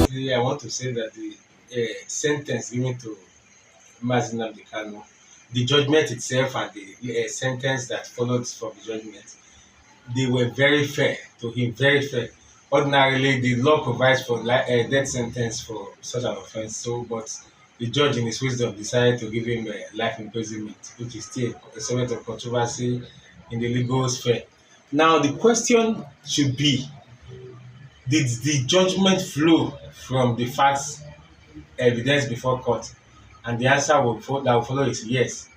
Basically, I want to say that the sentence given to Mazi Nnamdi Kanu, the judgment itself and the sentence that followed from the judgment, they were very fair to him, very fair. Ordinarily, the law provides for death sentence for such an offense. So, but the judge, in his wisdom, decided to give him life imprisonment, which is still a subject of controversy in the legal sphere. Now, the question should be: did the judgment flow from the facts evidence before court? And the answer that will follow is yes.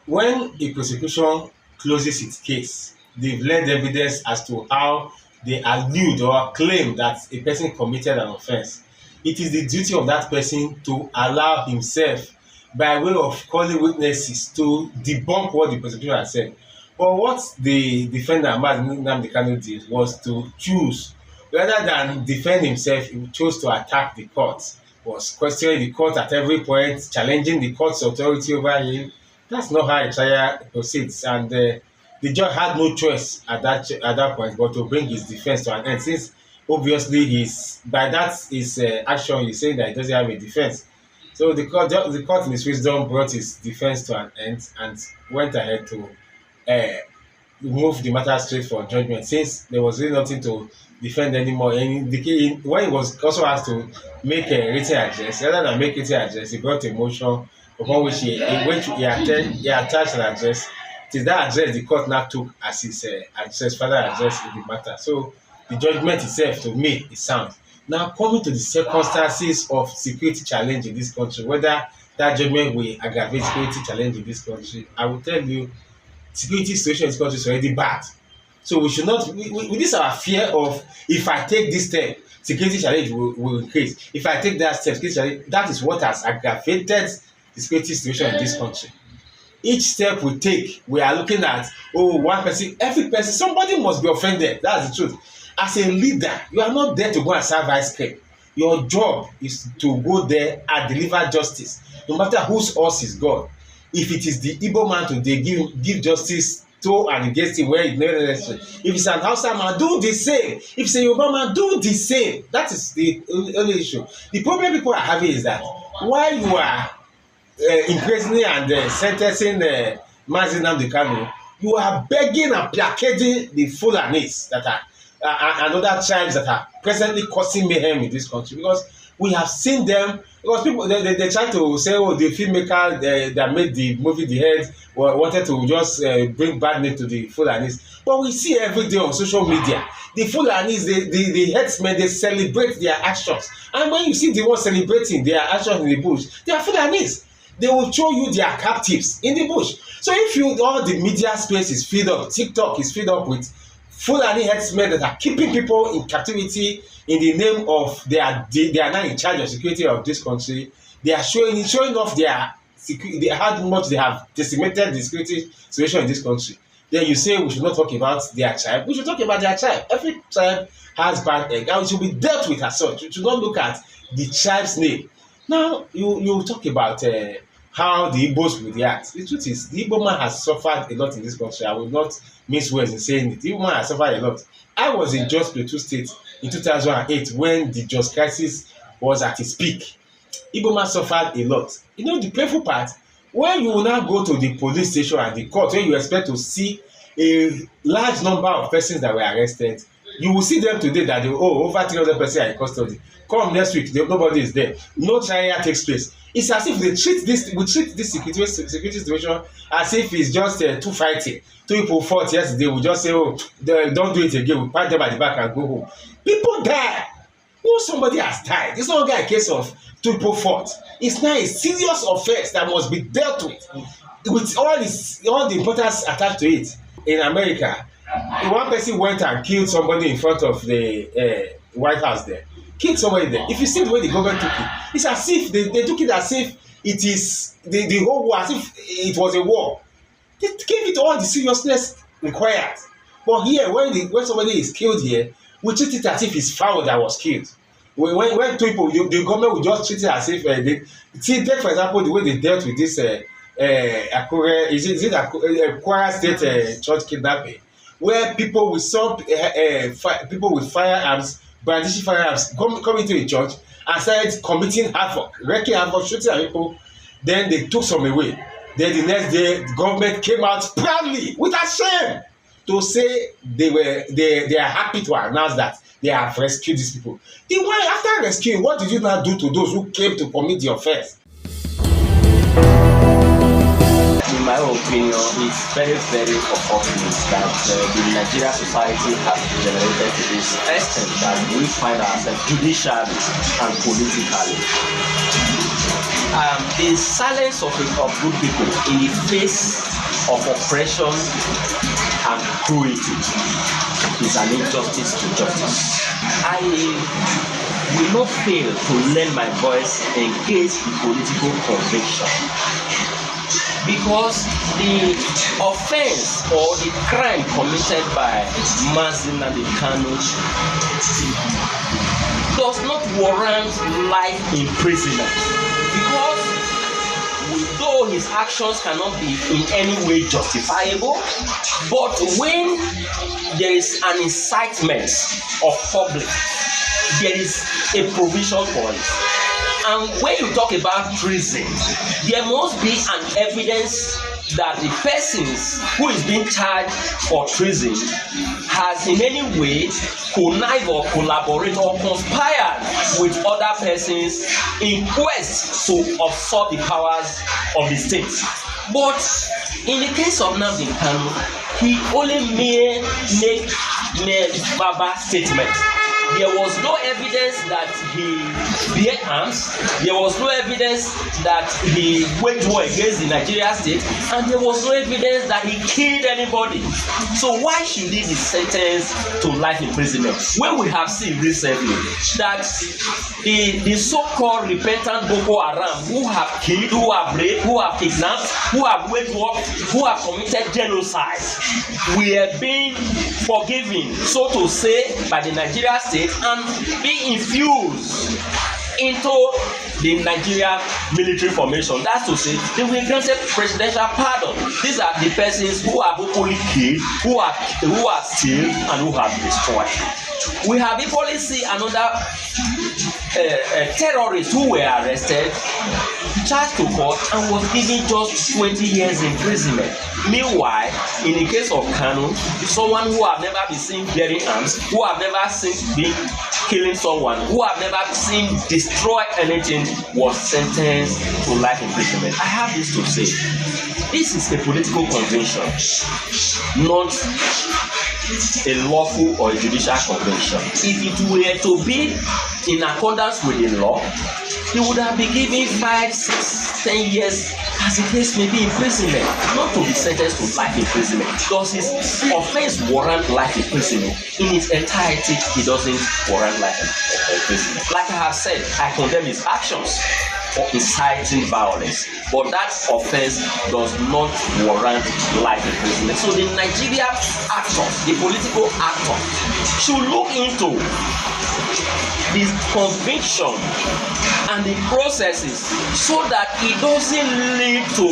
When a prosecution closes its case, they've led evidence as to how they allude or claim that a person committed an offense. It is the duty of that person to allow himself, by way of calling witnesses, to debunk what the prosecution has said. But what the defendant, Nnamdi Kanu, did was to choose, rather than defend himself, he chose to attack the court, was questioning the court at every point, challenging the court's authority over him. That's not how a trial proceeds, and the judge had no choice at that point but to bring his defense to an end, since obviously by that his action he's saying that he doesn't have a defense. So the court in his wisdom brought his defense to an end and went ahead to uh, move the matter straight for judgment, since there was really nothing to defend anymore. And when he was also asked to make a written address, rather than make written address, he brought a motion upon which he attached an address. It is that address the court now took as his address, further address in the matter. So the judgment itself, to me, is sound. Now, coming to the circumstances of security challenge in this country, whether that judgment will aggravate security challenge in this country, I will tell you, security situation in this country is already bad. So we should not, with this our fear of, if I take this step, security challenge will increase. If I take that step, security challenge, that is what has aggravated the security situation in this country. Each step we take, we are looking at, one person, every person, somebody must be offended. That's the truth. As a leader, you are not there to go and serve ice cream. Your job is to go there and deliver justice, no matter whose horse is God. If it is the Igbo man today, give justice to and against him where it's not necessary. If it's an Hausa man, do the same. If it's a Yoruba man, do the same. That is the only issue. The problem people are having is that while you are imprisoning and sentencing Mazi Nnamdi Kanu, you are begging and placating the Fulanis that are and other tribes that are presently causing mayhem in this country, because we have seen them. Because people they try to say, the filmmaker that made the movie The Head wanted to just bring bad name to the Fulanis, but we see every day on social media the Fulanis, the headsmen, they celebrate their actions, and when you see the ones celebrating their actions in the bush, they are Fulanis. They will show you their captives in the bush. So if all the media space is filled up, TikTok is filled up with Fulani headsmen that are keeping people in captivity in the name of they are now in charge of security of this country. They are showing off how much they have decimated the security situation in this country. Then you say we should not talk about their tribe. We should talk about their tribe. Every tribe has bad egg, and it should be dealt with as such. We should not look at the tribe's name. Now you talk about how the Igbos will react. The truth is, the Igbo man has suffered a lot in this country. I will not mince words in saying it. The Igbo man has suffered a lot. I was in Jos Plateau State in 2008 when the Jos crisis was at its peak. Igbo man suffered a lot. You know the painful part, when you now go to the police station and the court, when you expect to see a large number of persons that were arrested, you will see them today that over 300 persons are in custody. Come next week, nobody is there. No trial takes place. It's as if we treat this security situation as if it's just two fighting. Two people fought yesterday. We just say, don't do it again. We pat them at the back and go home. People die. Somebody has died. It's not a case of two people fought. It's now a serious offense that must be dealt with all the importance attached to it. In America, one person went and killed somebody in front of the White House there. Killed somebody there. If you see the way the government took it, it's as if they took it as if it is the whole war, as if it was a war. They gave it all the seriousness required. But here, when somebody is killed here, we treat it as if it's foul that was killed. When people, the government will just treat it as if take for example the way they dealt with this Akure, is it Kwara State church kidnapping, where people with firearms brandishing firearms, come into a church and started committing havoc, wrecking havoc, shooting at people. Then they took some away. Then the next day, the government came out proudly, without shame, to say they are happy to announce that they have rescued these people. Then why, after rescuing, what did you now do to those who came to commit the offense? In my opinion, it's very, very unfortunate that the Nigerian society has degenerated to this extent that we find ourselves judicially and politically. The silence of good people in the face of oppression and cruelty is an injustice to justice. I will not fail to lend my voice against the political conviction, because the offense or the crime committed by Mazi Nnamdi Kanu does not warrant life imprisonment, because though his actions cannot be in any way justifiable, but when there is an incitement of public, there is a provision for it. And when you talk about treason, there must be an evidence that the persons who is being charged for treason has in any way connived or collaborated or conspired with other persons in quest to usurp the powers of the state. But in the case of Nnamdi Kanu, he only made verbal statements. There was no evidence that he bear arms. There was no evidence that he waged war against the Nigerian state, and there was no evidence that he killed anybody. So why should he be sentenced to life imprisonment when we have seen recently that the so-called repentant Boko Haram who have killed, who have raped, who have kidnapped, who have waged war, who have committed genocide, we are being forgiven, so to say, by the Nigerian state and be infused into the Nigerian military formation. That's to say, they will grant a presidential pardon. These are the persons who have openly killed, who have steal, and who have destroyed. We have equally seen another terrorist who were arrested, charged to court, and was given just 20 years imprisonment. Meanwhile, in the case of Kanu, someone who have never been seen bearing arms, who have never seen been killing someone, who have never seen destroy anything, was sentenced to life imprisonment. I have this to say. This is a political convention, not a lawful or a judicial convention. If it were to be in accordance with the law, he would have been given 5, 6, 10 years as the case may be imprisonment, not to be sentenced to life imprisonment. Does his offense warrant life imprisonment? In its entirety, he doesn't warrant life imprisonment. Like I have said, I condemn his actions for inciting violence, but that offense does not warrant life imprisonment. So the Nigerian actors, the political actors, should look into the conviction and the processes so that it doesn't lead to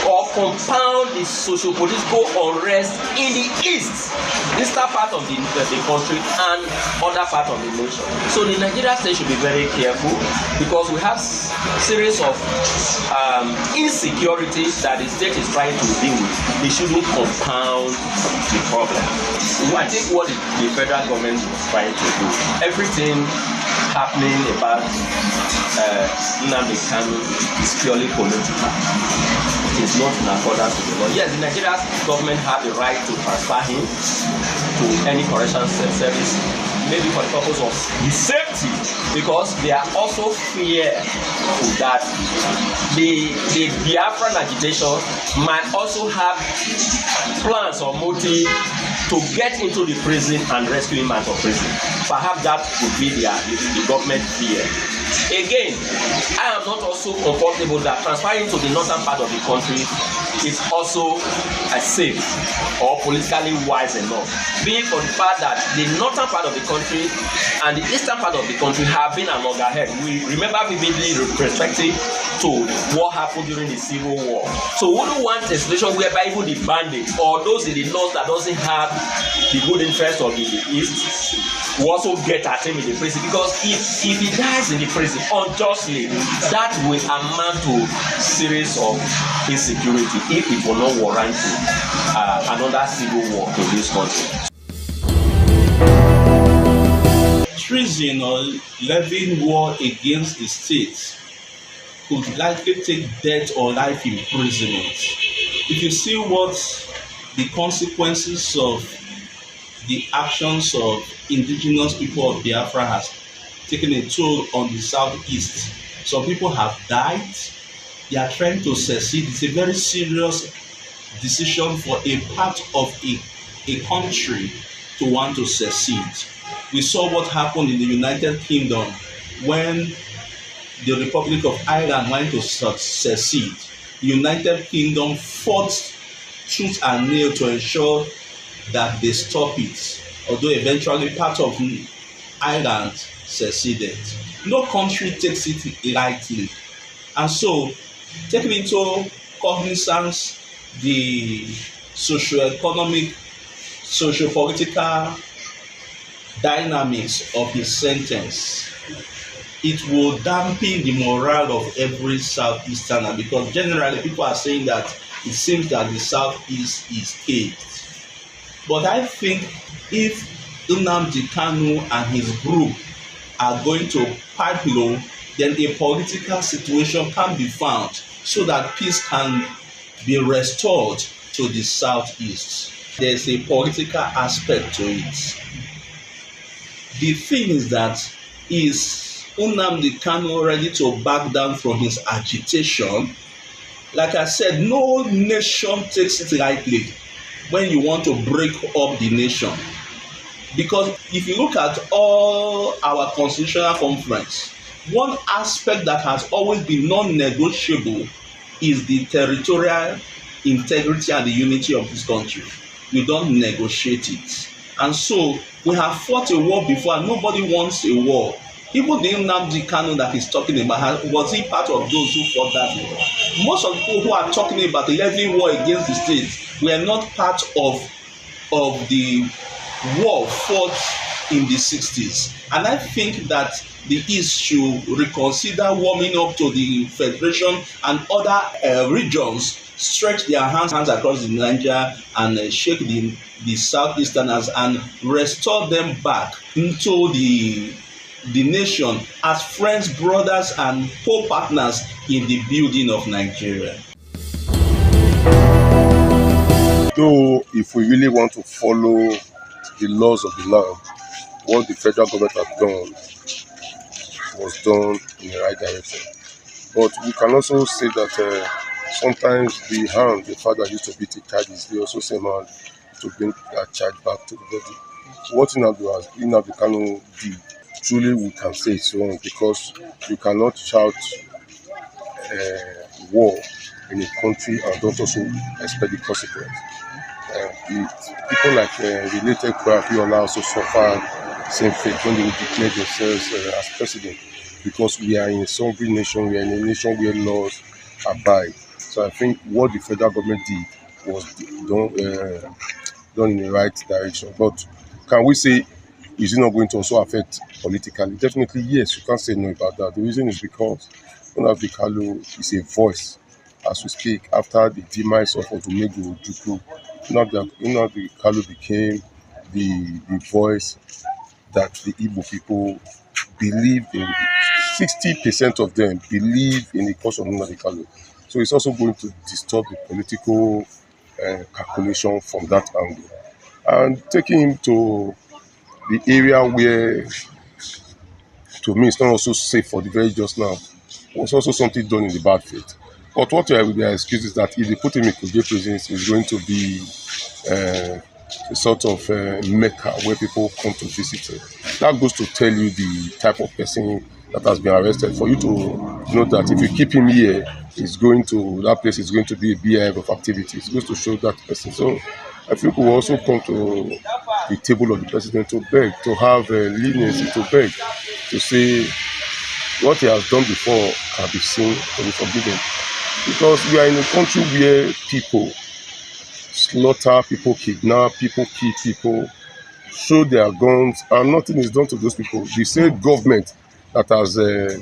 or compound the socio-political unrest in the eastern part of the country and other part of the nation. So the Nigerian state should be very careful, because we have series of insecurities that the state is trying to deal with. They shouldn't compound the problem. I think what the federal government is trying to do, everything happening about Nnamdi Kanu is purely political. It is not in accordance with the law. Yes, the Nigerian government have the right to transfer him to any correctional service, maybe for the purpose of his safety, because they are also fearful that the Biafran agitation might also have plans or motive to get into the prison and rescue him out of prison. Perhaps that would be the government fear. Again, I am not also comfortable that transferring to the northern part of the country is also safe or politically wise enough, being for the fact that the northern part of the country and the eastern part of the country have been an loggerhead. We remember vividly respecting to what happened during the Civil War. So we don't want a situation whereby even the bandits or those in the north that doesn't have the good interest of the east will also get at him in the prison, because if he dies in the prison unjustly, that will amount to series of insecurity if it will not warrant another civil war in this country. Treason or levying war against the state could likely take death or life imprisonment. If you see what the consequences of the actions of indigenous people of Biafra has taken a toll on the southeast, some people have died. They are trying to secede. It's a very serious decision for a part of a country to want to secede. We saw what happened in the United Kingdom when the Republic of Ireland wanted to secede. The United Kingdom fought tooth and nail to ensure that they stop it, although eventually part of Ireland seceded. No country takes it lightly, and so taking into cognizance the socio-economic, socio-political dynamics of his sentence, it will dampen the morale of every Southeasterner, because generally people are saying that it seems that the Southeast is caged. But I think if Nnamdi Kanu and his group are going to pipe low, then a political situation can be found so that peace can be restored to the Southeast. There's a political aspect to it. The thing is that, is Nnamdi Kanu ready to back down from his agitation? Like I said, no nation takes it lightly when you want to break up the nation. Because if you look at all our constitutional conference, one aspect that has always been non-negotiable is the territorial integrity and the unity of this country. You don't negotiate it. And so we have fought a war before, and nobody wants a war. Even the Nnamdi Kanu that he's talking about, was he part of those who fought that war? Most of the people who are talking about the levying war against the state were not part of the war fought in the 60s. And I think that the East should reconsider warming up to the Federation and other regions, stretch their hands across the Niger and shake the Southeasterners and restore them back into the nation as friends, brothers, and co-partners in the building of Nigeria. Though if we really want to follow the laws of the land, what the federal government has done was done in the right direction. But we can also say that sometimes the hand the father used to beat the child is the also same hand to bring that child back to the body. What Nnamdi Kanu did, truly we can say it's wrong, because you cannot shout war in a country and don't also expect the consequence. People like related Abiola also suffer same fate when they declare themselves as president, because we are in a sovereign nation, we are in a nation where laws abide. So I think what the federal government did was done in the right direction. But can we say, is it not going to also affect politically? Definitely yes, you can't say no about that. The reason is because Nnamdi Kanu is a voice as we speak. After the demise of Odumegwu Ojukwu, Nnamdi Kanu became the voice that the Igbo people believe in. 60% of them believe in the cause of Nnamdi Kanu. So it's also going to disturb the political calculation from that angle. And taking him to the area where, to me, it's not also safe for the very just now, was also something done in the bad faith. But what I would excuse is that if they put him in Kuje prison, it's going to be a sort of mecca where people come to visit him. That goes to tell you the type of person that has been arrested. For you to know that if you keep him here, that place is going to be a beehive of activities. It goes to show that person. So I think we will also come to the table of the president to beg, to have leniency, to beg, to say what he has done before can be seen, can be forgiven. Because we are in a country where people slaughter, people kidnap, people kill people show their guns, and nothing is done to those people. The same government that has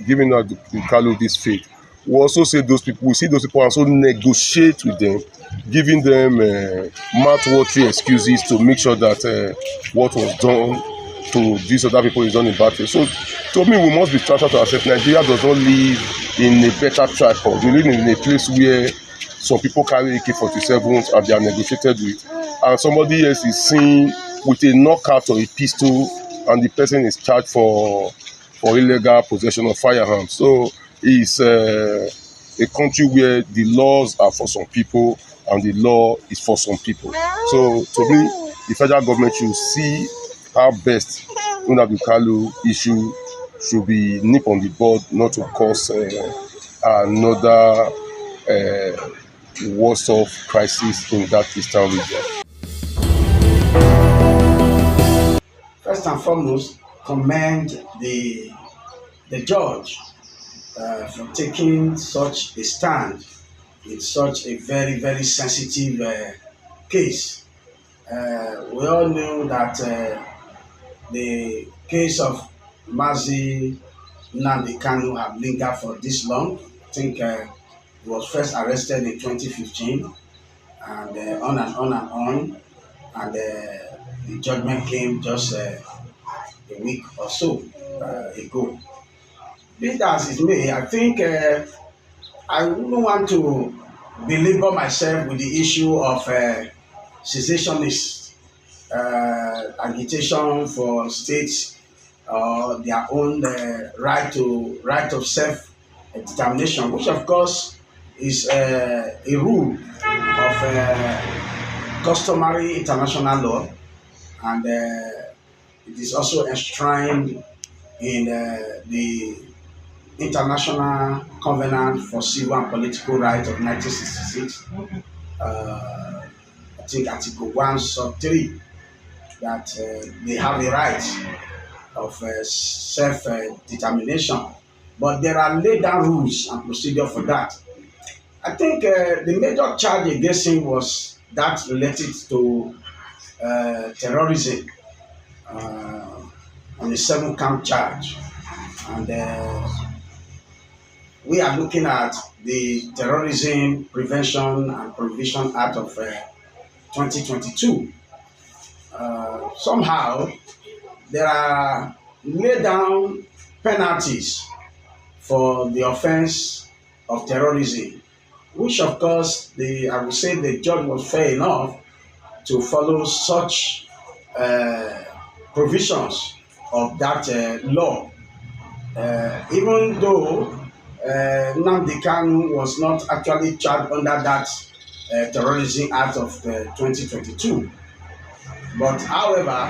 given out the Kalu this faith will also say those people, we see those people and also negotiate with them, giving them mouth-watering excuses to make sure that what was done to these other people is done in bad faith. So to me, we must be transparent to ourselves. Nigeria does not live in a better tripod. We live in a place where some people carry AK-47s and they are negotiated with, and somebody else is seen with a knockout or a pistol, and the person is charged for illegal possession of firearms. So it's a country where the laws are for some people and the law is for some people. So to me, the federal government should see how best Nnamdi Kanu issue should be nipped on the bud, not to cause another worse off crisis in that eastern region. First and foremost, commend the judge for taking such a stand in such a very, very sensitive case. We all knew that the case of Mazi Nnamdi Kanu have lingered for this long. I think he was first arrested in 2015, and on and on and on, and the judgment came just a week or so ago. Be that as it may, I think I wouldn't want to belabor myself with the issue of secessionist agitation for states their own right of self-determination, which of course is a rule of customary international law, and it is also enshrined in the International Covenant for Civil and Political Rights of 1966. I think Article 1, Sub 3, that they have a right of self-determination. But there are laid down rules and procedure for that. I think the major charge against him was that related to terrorism on a 7-count charge. And we are looking at the Terrorism Prevention and Prohibition Act of 2022. Somehow, there are laid down penalties for the offense of terrorism, which of course I would say the judge was fair enough to follow such provisions of that law. Even though Nnamdi Kanu was not actually charged under that Terrorism Act of 2022. But however,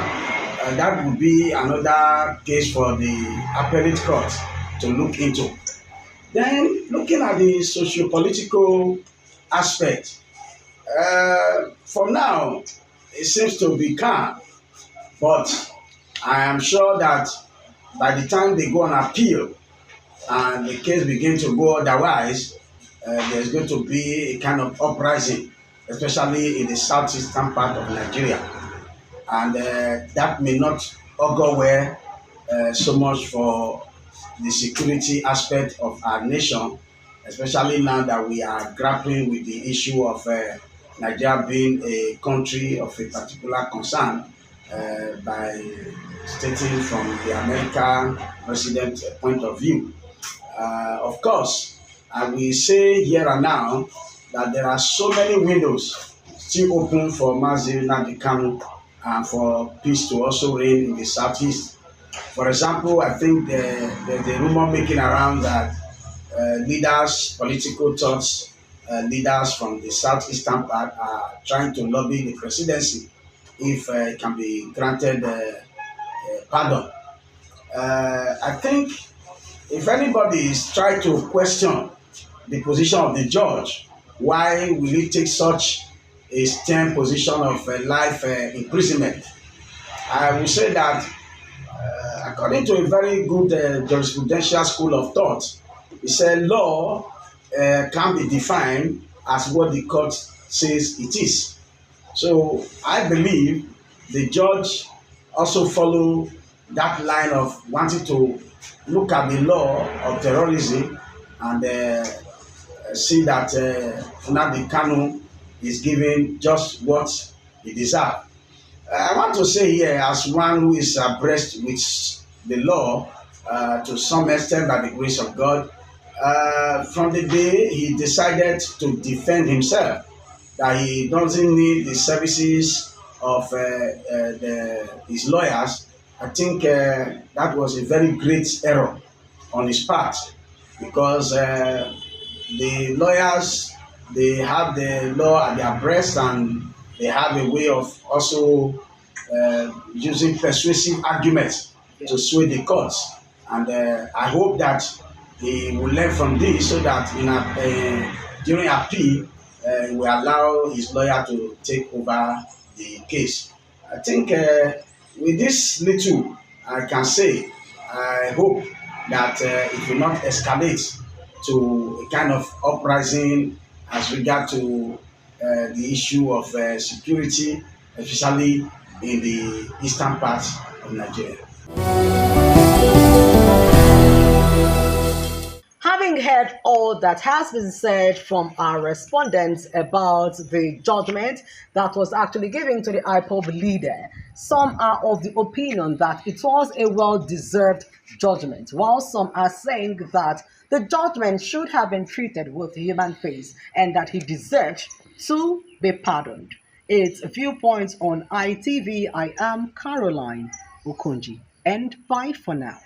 that would be another case for the appellate court to look into. Then, looking at the socio-political aspect, for now, it seems to be calm. But I am sure that by the time they go on appeal and the case begins to go otherwise, there's going to be a kind of uprising, especially in the southeastern part of Nigeria. And that may not augur well so much for the security aspect of our nation, especially now that we are grappling with the issue of Nigeria being a country of a particular concern by stating from the American president point of view. Of course, I will say here and now that there are so many windows still open for Mazi Nnamdi Kanu and for peace to also reign in the southeast. For example, I think there's a rumor making around that leaders, political thoughts, leaders from the southeastern part are trying to lobby the presidency if it can be granted pardon. I think if anybody is trying to question the position of the judge, why will he take such a stern position of life imprisonment? I will say that according to a very good jurisprudential school of thought, it said law can be defined as what the court says it is. So I believe the judge also follow that line of wanting to look at the law of terrorism and see that Nnamdi Kanu is given just what he deserves. I want to say here, as one who is abreast with the law to some extent by the grace of God, from the day he decided to defend himself, that he doesn't need the services of his lawyers, I think that was a very great error on his part, because the lawyers, they have the law at their breast, and they have a way of also using persuasive arguments to sway the courts. And I hope that he will learn from this, so that during appeal, he will allow his lawyer to take over the case. I think with this little, I can say, I hope that it will not escalate to a kind of uprising as regard to the issue of security, especially in the eastern part of Nigeria. Having heard all that has been said from our respondents about the judgment that was actually given to the IPOB leader, some are of the opinion that it was a well-deserved judgment, while some are saying that the judgment should have been treated with human face and that he deserved to be pardoned. It's Viewpoints on ITV. I am Caroline Okonji, and bye for now.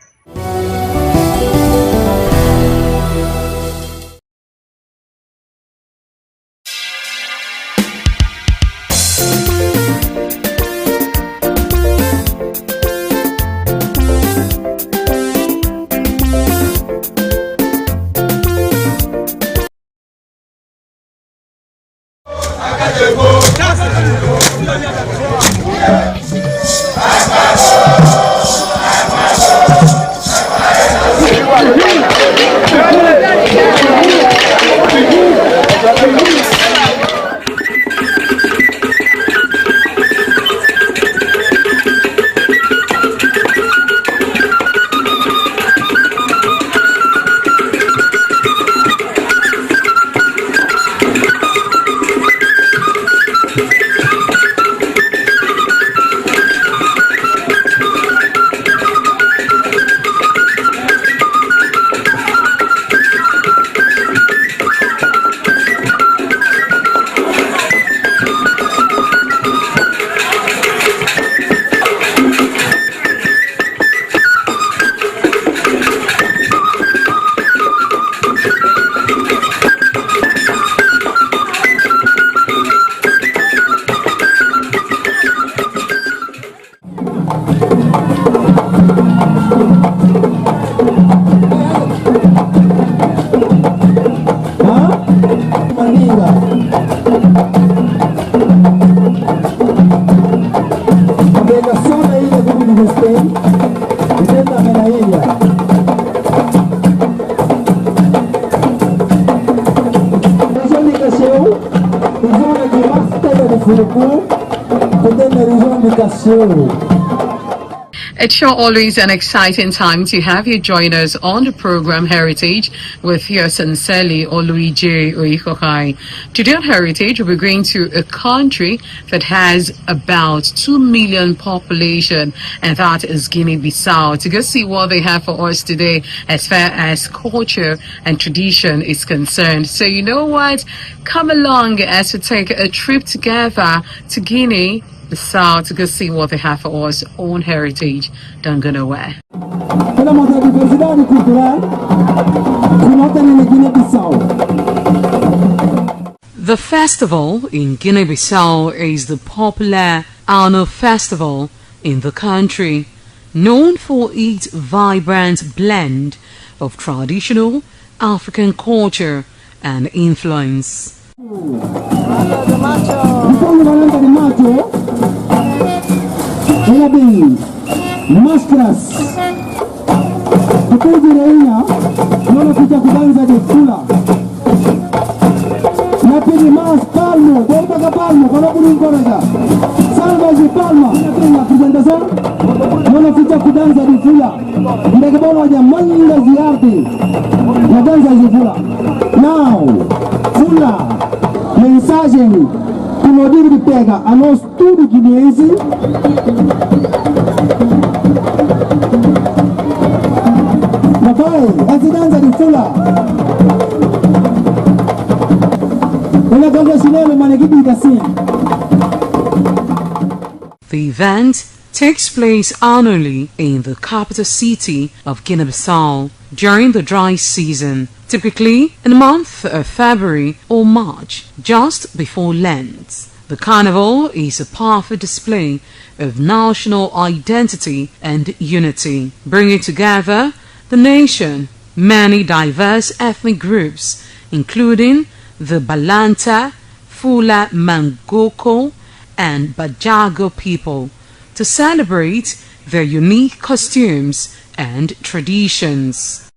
It's sure always an exciting time to have you join us on the program Heritage with your sincerely Oluije Oikokai. Today on Heritage, we're going to a country that has about 2 million population, and that is Guinea-Bissau, to go see what they have for us today as far as culture and tradition is concerned. So you know what? Come along as we take a trip together to Guinea-Bissau to go see what they have for us on Heritage. Don't go nowhere. The festival in Guinea-Bissau is the popular annual festival in the country, known for its vibrant blend of traditional African culture and influence. Mastras Tukuzi reina Nono kuja kubanza jekula Napidi mas palmo Delta ka palmo Kono kuri nkoroja Salva ji palma Presentación Mwana ficha kudanza difula. Ndeke bono waja manda ziarti. Na danza difula. Now, fula. Mensagem. Kumodiri de pega a nós tudo guineense. Papai, essa dança de fula. Ela canta chinelo, mas ninguém diz assim. The event takes place annually in the capital city of Guinea-Bissau during the dry season, typically in the month of February or March, just before Lent. The carnival is a powerful display of national identity and unity, bringing together the nation, many diverse ethnic groups, including the Balanta, Fula Mangoko, and Bajago people, to celebrate their unique costumes and traditions.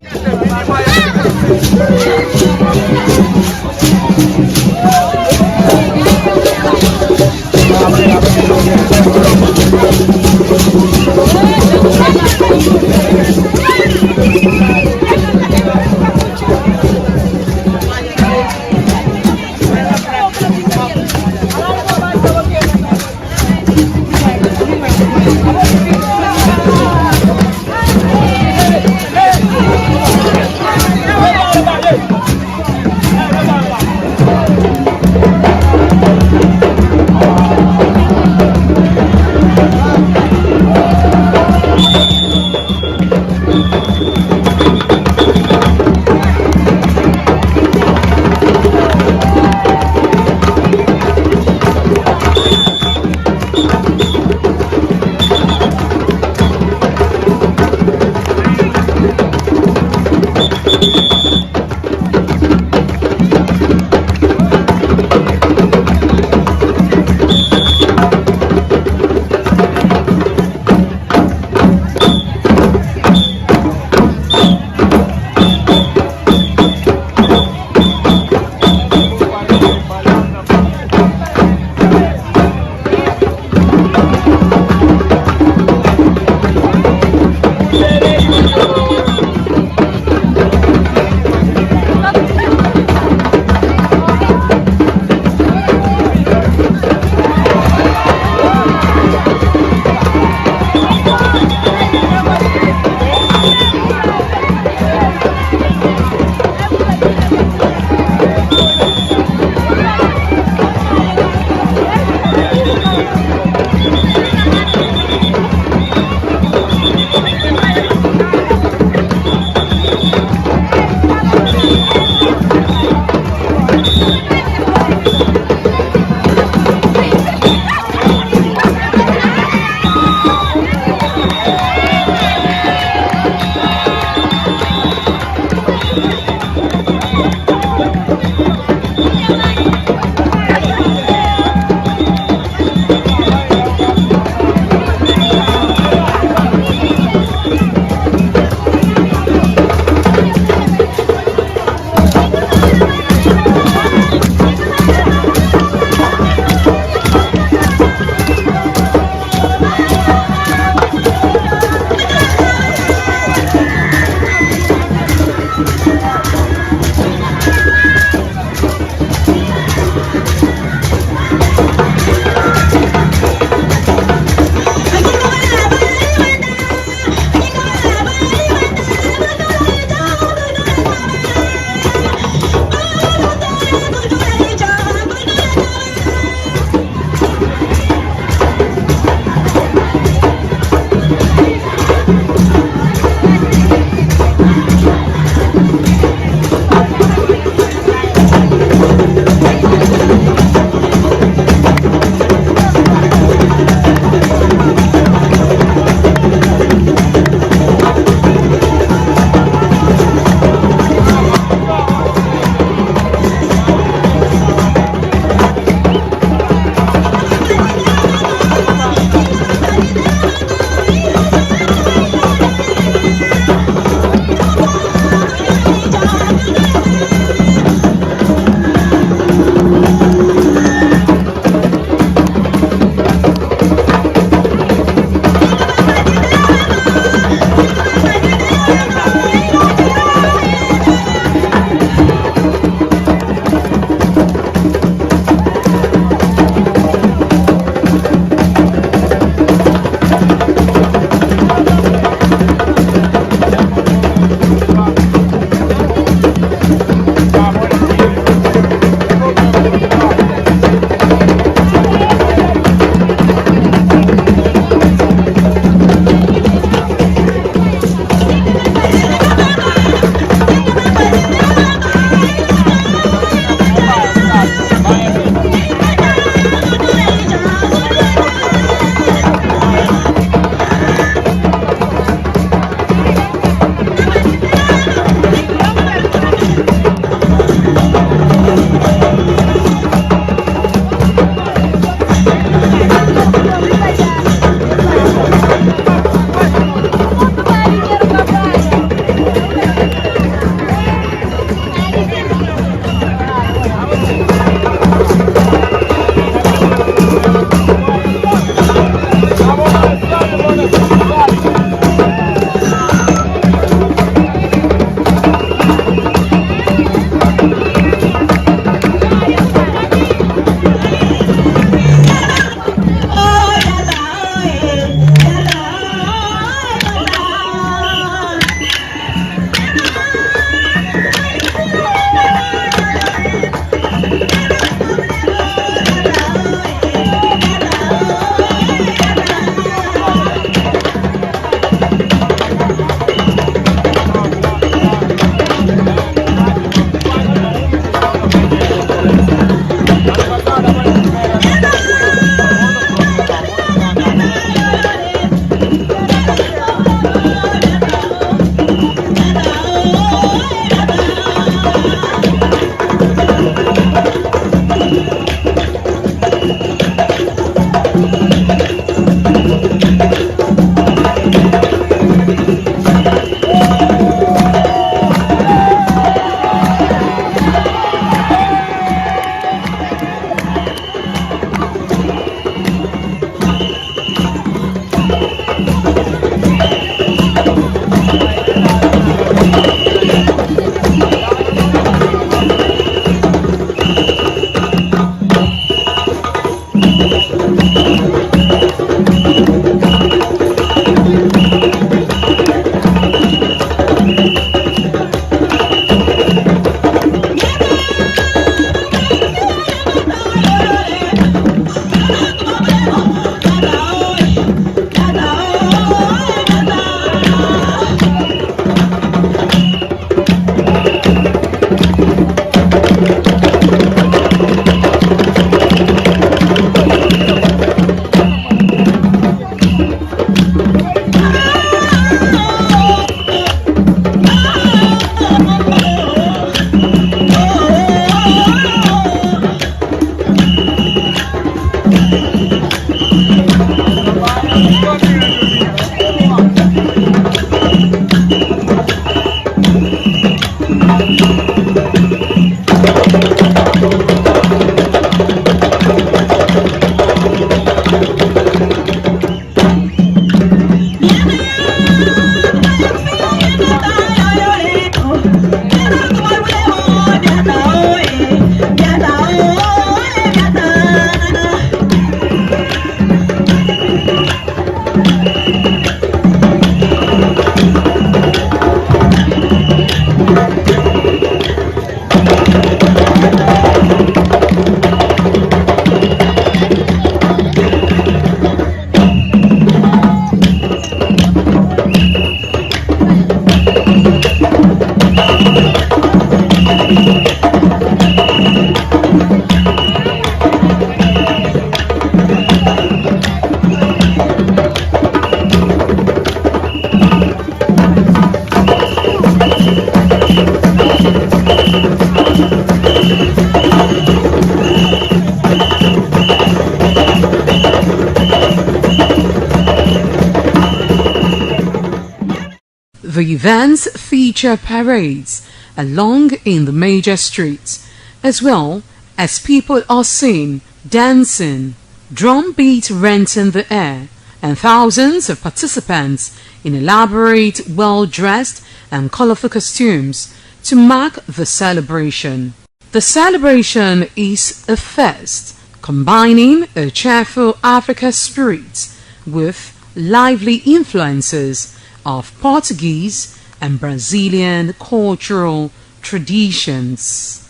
The events feature parades along in the major streets, as well as people are seen dancing, drum beat renting the air, and thousands of participants in elaborate, well-dressed and colorful costumes to mark the celebration. The celebration is a fest combining a cheerful African spirit with lively influences of Portuguese and Brazilian cultural traditions.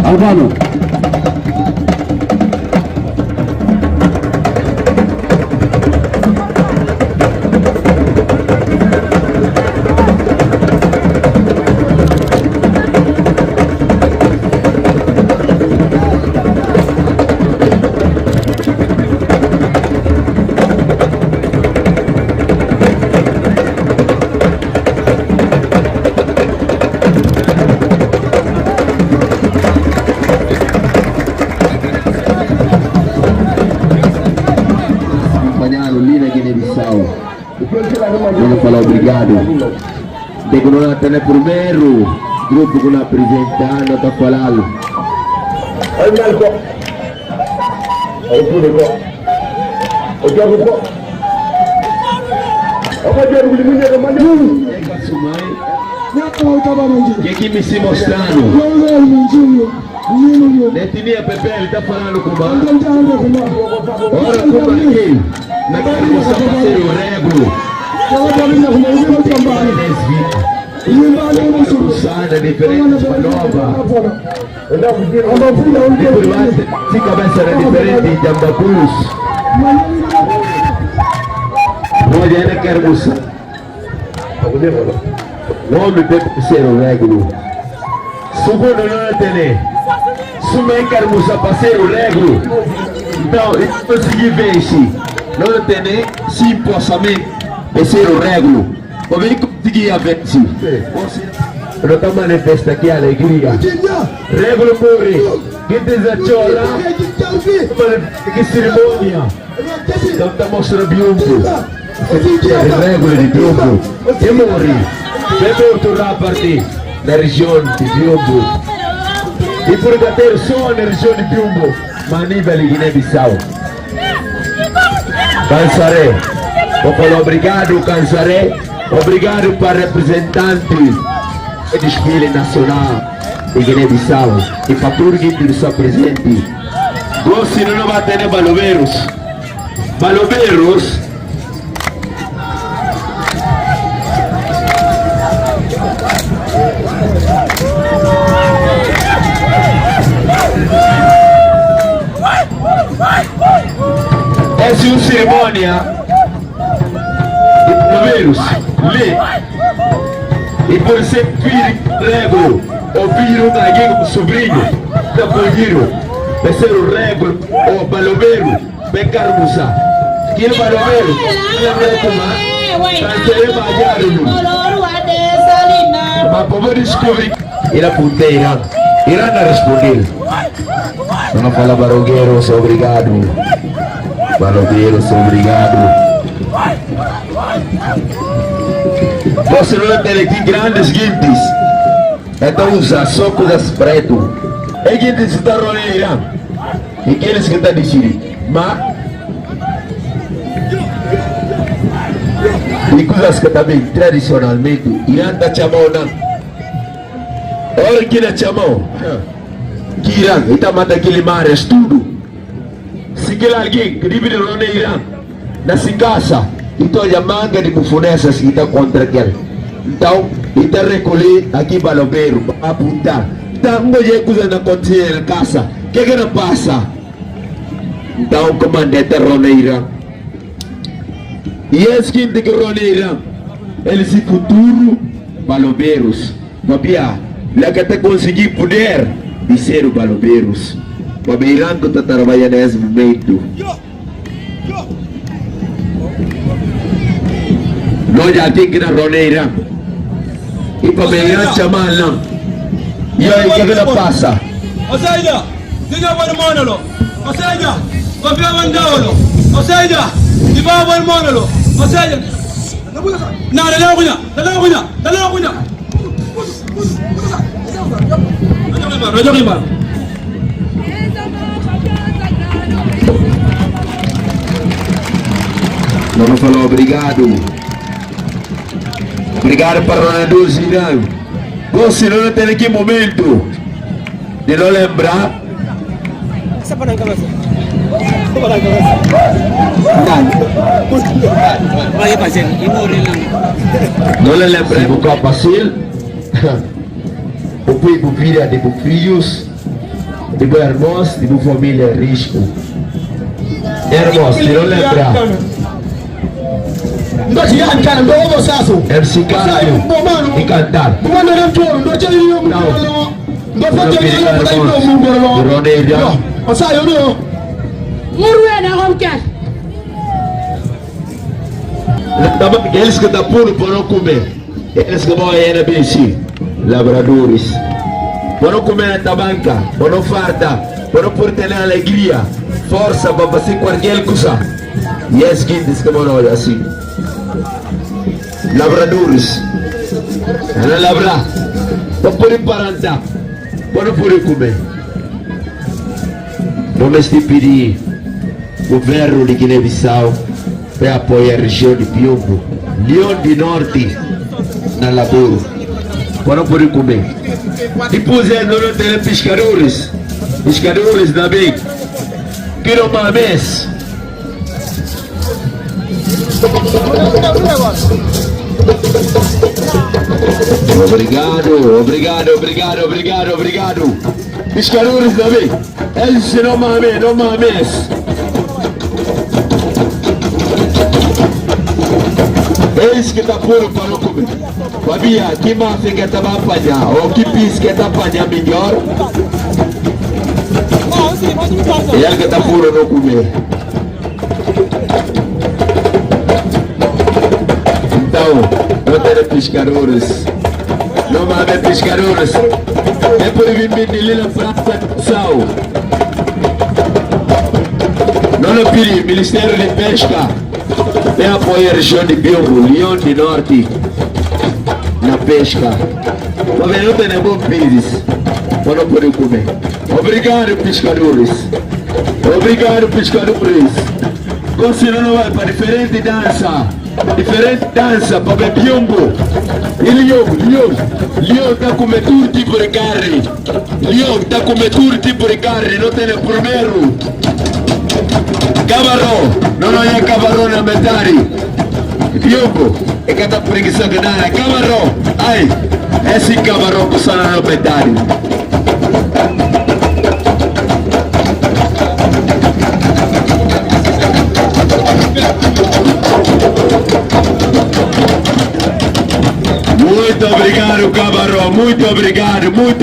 Albano. Voglio falar obrigado. Tem que não ter primeiro grupo que não apresentando está falando. Aí Marco, aí tudo bom. O que é o bom? O que é o menino que mandou? É que sumai. Que me se mostrando? Netinha Pepe ele está falando com o ora como aqui na casa do parceiro Rego. Usada diferente nova. Se cabeça era diferente de Ambapus. Pode ainda quer mostrar. O homem deve ser o Rego. Segundo não tem. Sumei quer mostrar parceiro Rego. Então, eu consegui vencer. Não tem simplesmente. Terceiro Rego, como ele conseguia vencer? Não está manifesta aqui a alegria. Rego morre, que desachola, que cerimônia. Não está mostrando biombo. Rego de biombo. E morre. Vem outro a partir da região de biombo. E por ter só na região de biombo, Maníbal e Guiné-Bissau. Cansaré. Vou falar obrigado, Cansaré. Obrigado para representantes do desfile nacional de Guiné-Bissau e para tudo que está presente. Gosto não vai ter balobeiros. Balobeiros. Essa é uma cerimônia. Números, lê. E por ser filho Rego, ou filho de alguém como sobrinho, da Polguiro, vai ser o Rego, ou Balobeiro, bem carmuça. Que é Balobeiro? Ele é como Canceré Majaro. Mas como descobrir? Ele apontei Irã. Irã não respondeu. Não fala Barogueiros, obrigado. Barogueiros, obrigado. Você não tem aqui grandes guintes. Então usa só coisas pretas. É guintes que está rolando. E aqueles que estão decidindo. Mas e coisas que também tradicionalmente Irã está chamando. Olha que ele chamou. Que Irã está matando aquele mar, é tudo. Se aquele alguém que vive no Irã, nessa casa. Então a manga de bufonessas que está contra aquele. Então, ele está recolher aqui balobeiro, para apontar. Então, não é coisa na acontecer na casa. O que não passa? Então, o comandante Roneira. Yes, quem tem que roneira. Eles se futuro balobeiros. Papia, lá que até conseguir poder de ser o balobeiros. O Beirão que está trabalhando nesse momento. Nós já temos que ir na roneira. E para Beirão chamar lá. E aí, o que ela passa? Osaida, diga para o monolo. Osaida, confia em Deus. Osaida, diga para o monolo. Osaida. Não, não, Vamos falar obrigado. Obrigado para Ronaldo Zidane. Você não tem aqui momento de não lembrar. Não lhe lembrei do capacete. O povo vira de filhos, de irmãos, de família risco. Irmãos, se não lembrar. MC Caralho e cantar. Eles que estão puro para não comer. Eles que vão aí na BC, labradores. Para não comer na tabanca, para não farta, para não por ter alegria, força para fazer qualquer coisa. E é seguinte que vão olhar assim. Labradores. Ela labra. Para poder parantar, para não poder comer. Vamos te pedir o governo de Guiné-Bissau para apoiar a região de Piombo, Leão de Norte, na laboro, para não poder comer. Depois não tem pescadores também, que não mames. Obrigado. Pescadores também, eles não mames. Eis que está puro para não comer. Fabia, que máfia que está para apanhar? Ou que pis que está para apanhar melhor? E ele que está puro não comer. Então, não tem pescadores. Não vai pescadores. É por vir de Lila Praça Sal. Não pedi, Ministério de Pesca. Vem apoiar a região de Piombo, Leão de Norte, na pesca. Mas não tem bom pires para não poder comer. Obrigado, pescadores. Você não vai para diferente dança para ver Piombo. E Leão está comendo todo tipo de carne. Não tem primeiro. Cabarro, não é cabarro na metade. Piombo, é que está preguiça que nada. Cabarro, ai, esse cabarro que só na metade. Muito obrigado, cabarro. Muito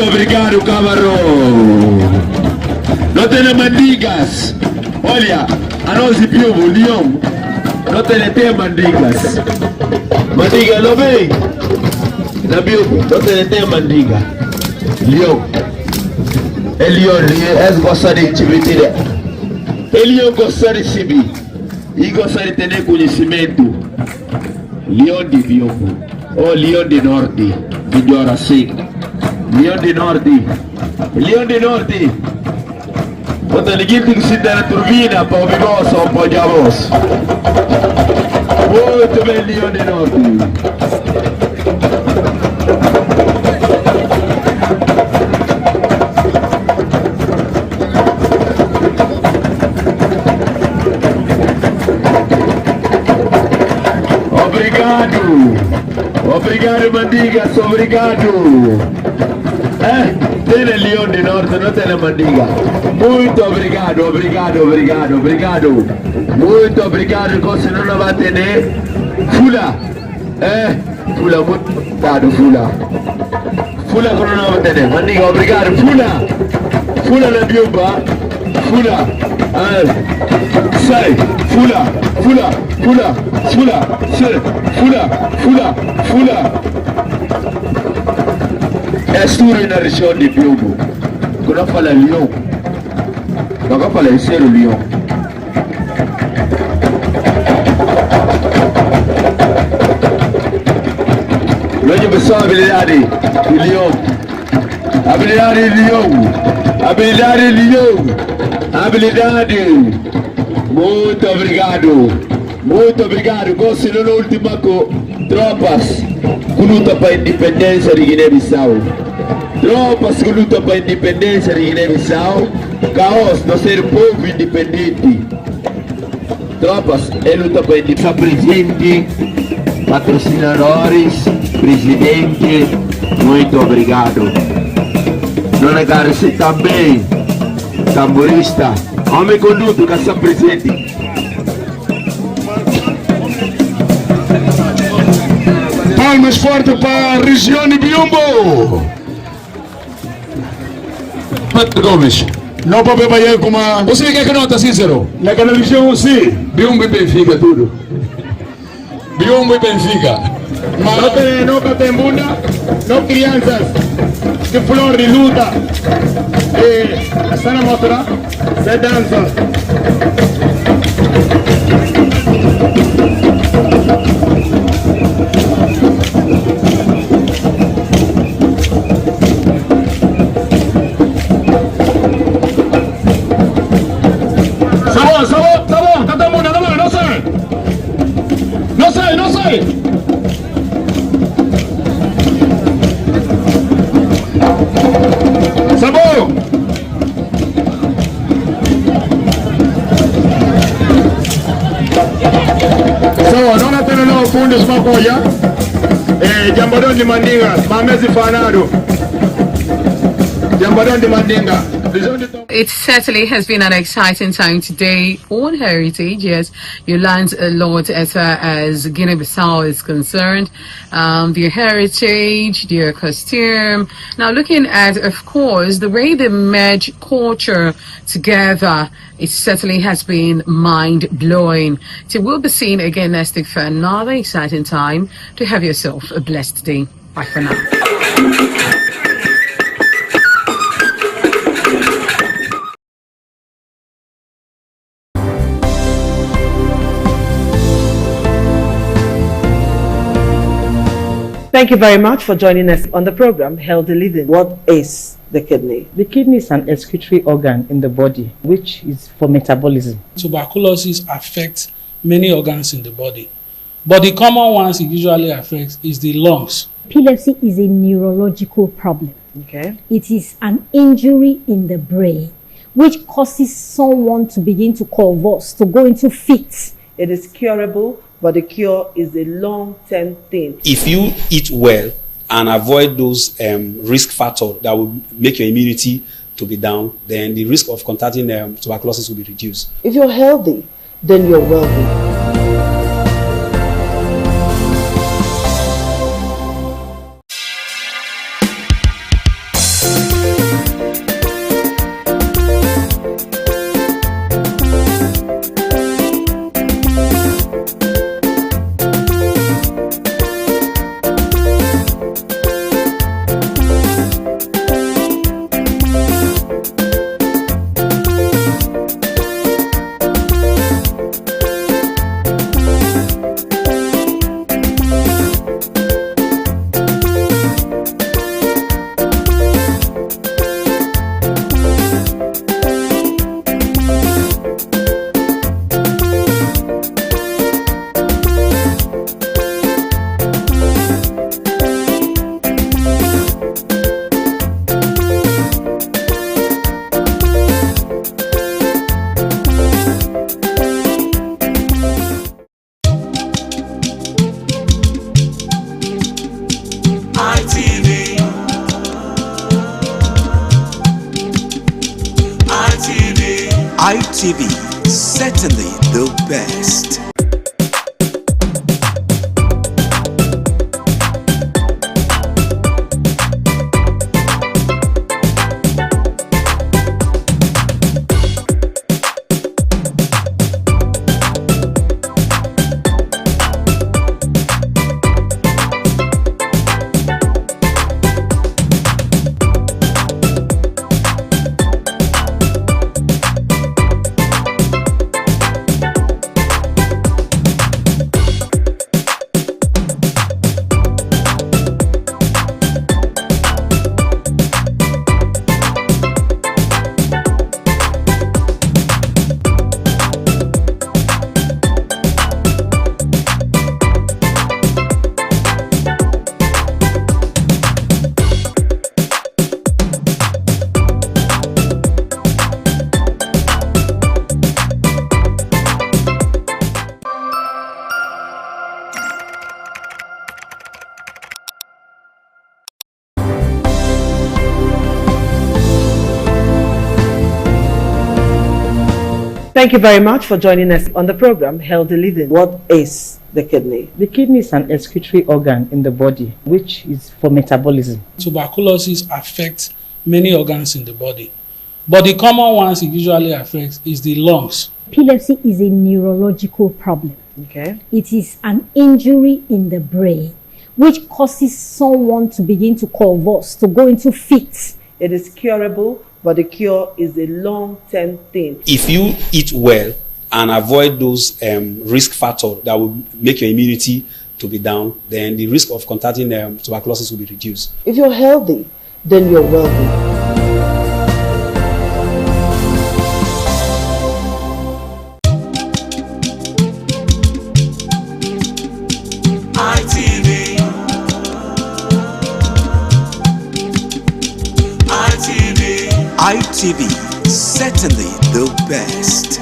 obrigado, cabarro. Não tem mandigas. Olha, a nós de Piombo, Leão, não tem mandigas. Mandiga não vem. Na Piombo, não tem mandiga. Leão. Eles gostam de atividade. Leão gosta de subir. E gosta de ter conhecimento. Leão de Piombo. Ou Leão de Norte. Melhor assim. Leão de Norte. Quando ninguém tem que se dar a turbina para ouvir voz ou pode a voz. Muito bem, Leão de Norte. Obrigado, mandigas, obrigado. Tene Leão de Norte, não tem Mandinga. Muito obrigado, obrigado, obrigado, obrigado. Muito obrigado, você não vai ter. Fula. Fula, muito obrigado, Fula. Fula, você não vai ter. Mandinga, obrigado, Fula. Fula na Biumba. Fula. Sai. Fula, Fula, Fula, Fula, Fula, Fula, Fula. É tudo na região de Biumba. Quando eu falo Leão, eu falo ser o Leão. Longe pessoal, habilidade do Leão. Habilidade do Leão. Habilidade do Leão. Habilidade. Muito obrigado. Muito obrigado. Gosto no último tropas que lutam para a independência de Guiné-Bissau. Tropas que lutam para a independência de Guiné-Bissau. Caos do ser povo independente. Tropas que lutam para a independência. Presidente, patrocinadores, presidente, muito obrigado. Dona Garcia também, tamborista, homem conduto, caça presente. Palmas fortes para a região de Biumbo. Pedro Gomes. Não para beber como a... Você quer que nota, Cícero? Naquela região, sim. Biumbo e Benfica, tudo. Biumbo e Benfica. Mas não tem bunda, não crianças. Que flor de luta. E está na motora, se dança. Fundos Makoya, Jambadon de Mandinga, Mamesi Fanado, Jambadon de Mandinga. It certainly has been an exciting time today on Heritage. Yes, you learned a lot as far as Guinea-Bissau is concerned. Their heritage, their costume. Now looking at, of course, the way they merge culture together, it certainly has been mind-blowing. So we'll be seeing again next week for another exciting time. To have yourself a blessed day. Bye for now. Thank you very much for joining us on the program Healthy Living. What is the kidney? The kidney is an excretory organ in the body, which is for metabolism. Tuberculosis affects many organs in the body, but the common ones it usually affects is the lungs. Epilepsy is a neurological problem. Okay. It is an injury in the brain, which causes someone to begin to convulse, to go into fits. It is curable, but the cure is a long-term thing. If you eat well and avoid those risk factors that will make your immunity to be down, then the risk of contracting tuberculosis will be reduced. If you're healthy, then you're wealthy. ITV, certainly the best. Thank you very much for joining us on the program, Healthy Living. What is the kidney? The kidney is an excretory organ in the body, which is for metabolism. Tuberculosis affects many organs in the body, but the common ones it usually affects is the lungs. Epilepsy is a neurological problem. Okay. It is an injury in the brain which causes someone to begin to convulse, to go into fits. It is curable, but the cure is a long-term thing. If you eat well and avoid those risk factors that will make your immunity to be down, then the risk of contracting tuberculosis will be reduced. If you're healthy, then you're wealthy. ITV, certainly the best.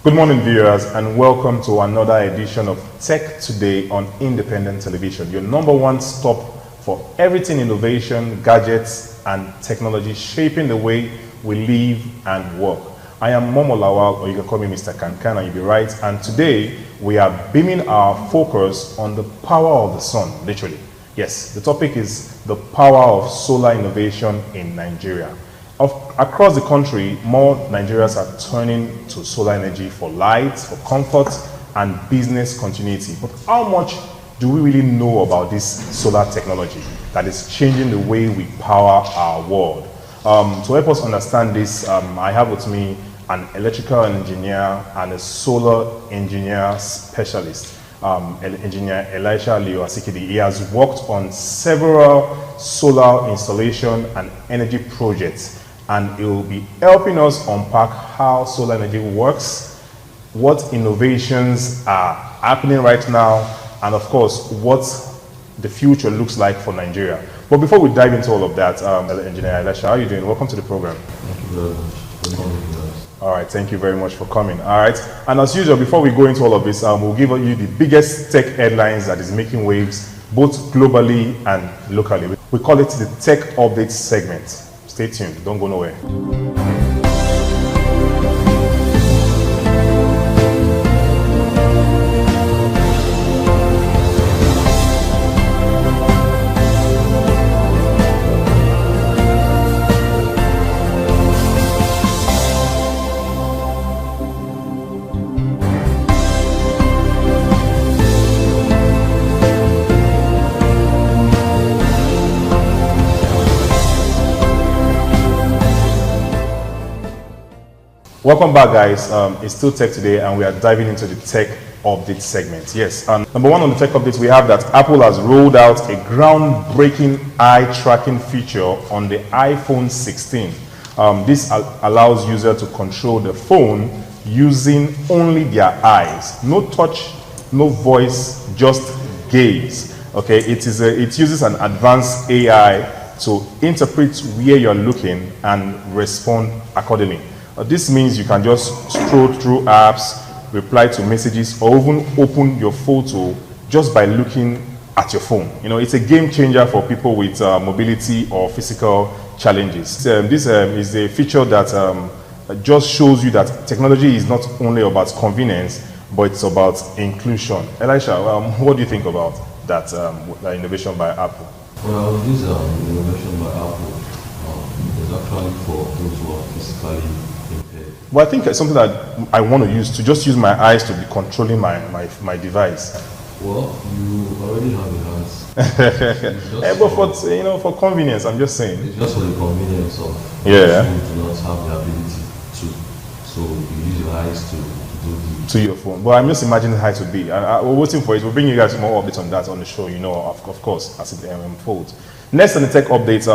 Good morning, viewers, and welcome to another edition of Tech Today on Independent Television, your #1 stop for everything innovation, gadgets, and technology shaping the way we live and work. I am Momo Lawal, or you can call me Mr. Kankan, and you'll be right. And today, we are beaming our focus on the power of the sun, literally. Yes, the topic is the power of solar innovation in Nigeria. Across the country, more Nigerians are turning to solar energy for light, for comfort, and business continuity. But how much do we really know about this solar technology that is changing the way we power our world? To help us understand this, I have with me an electrical engineer and a solar engineer specialist, Engineer Elisha Leo Asikidi. He has worked on several solar installation and energy projects, and he will be helping us unpack how solar energy works, what innovations are happening right now, and of course, what the future looks like for Nigeria. But before we dive into all of that, Engineer Elisha, how are you doing? Welcome to the program. Thank you very much. Good morning, guys. All right, thank you very much for coming. All right, and as usual, before we go into all of this, we'll give you the biggest tech headlines that is making waves both globally and locally. We call it the Tech Updates segment. Stay tuned, don't go nowhere. Welcome back, guys. It's still Tech Today, and we are diving into the Tech update segment. Yes, and number one on the tech updates, we have that Apple has rolled out a groundbreaking eye tracking feature on the iPhone 16. This allows users to control the phone using only their eyes. No touch, no voice, just gaze. Okay, it uses an advanced AI to interpret where you're looking and respond accordingly. This means you can just scroll through apps, reply to messages, or even open your photo just by looking at your phone. You know, it's a game changer for people with mobility or physical challenges. This is a feature that just shows you that technology is not only about convenience, but it's about inclusion. Elisha, what do you think about that innovation by Apple? Well, this innovation by Apple is actually for those who are physically impaired. Well, I think it's something that I want to use, to just use my eyes to be controlling my device. Well, you already have your hands. But for convenience, I'm just saying. It's just for the convenience of yeah. those who do not have the ability to. So you use your eyes to to your phone. But I'm just imagining how it would be. We're waiting for it. We'll bring you guys more updates on that on the show, of course, as it unfolds. Next on the tech updates,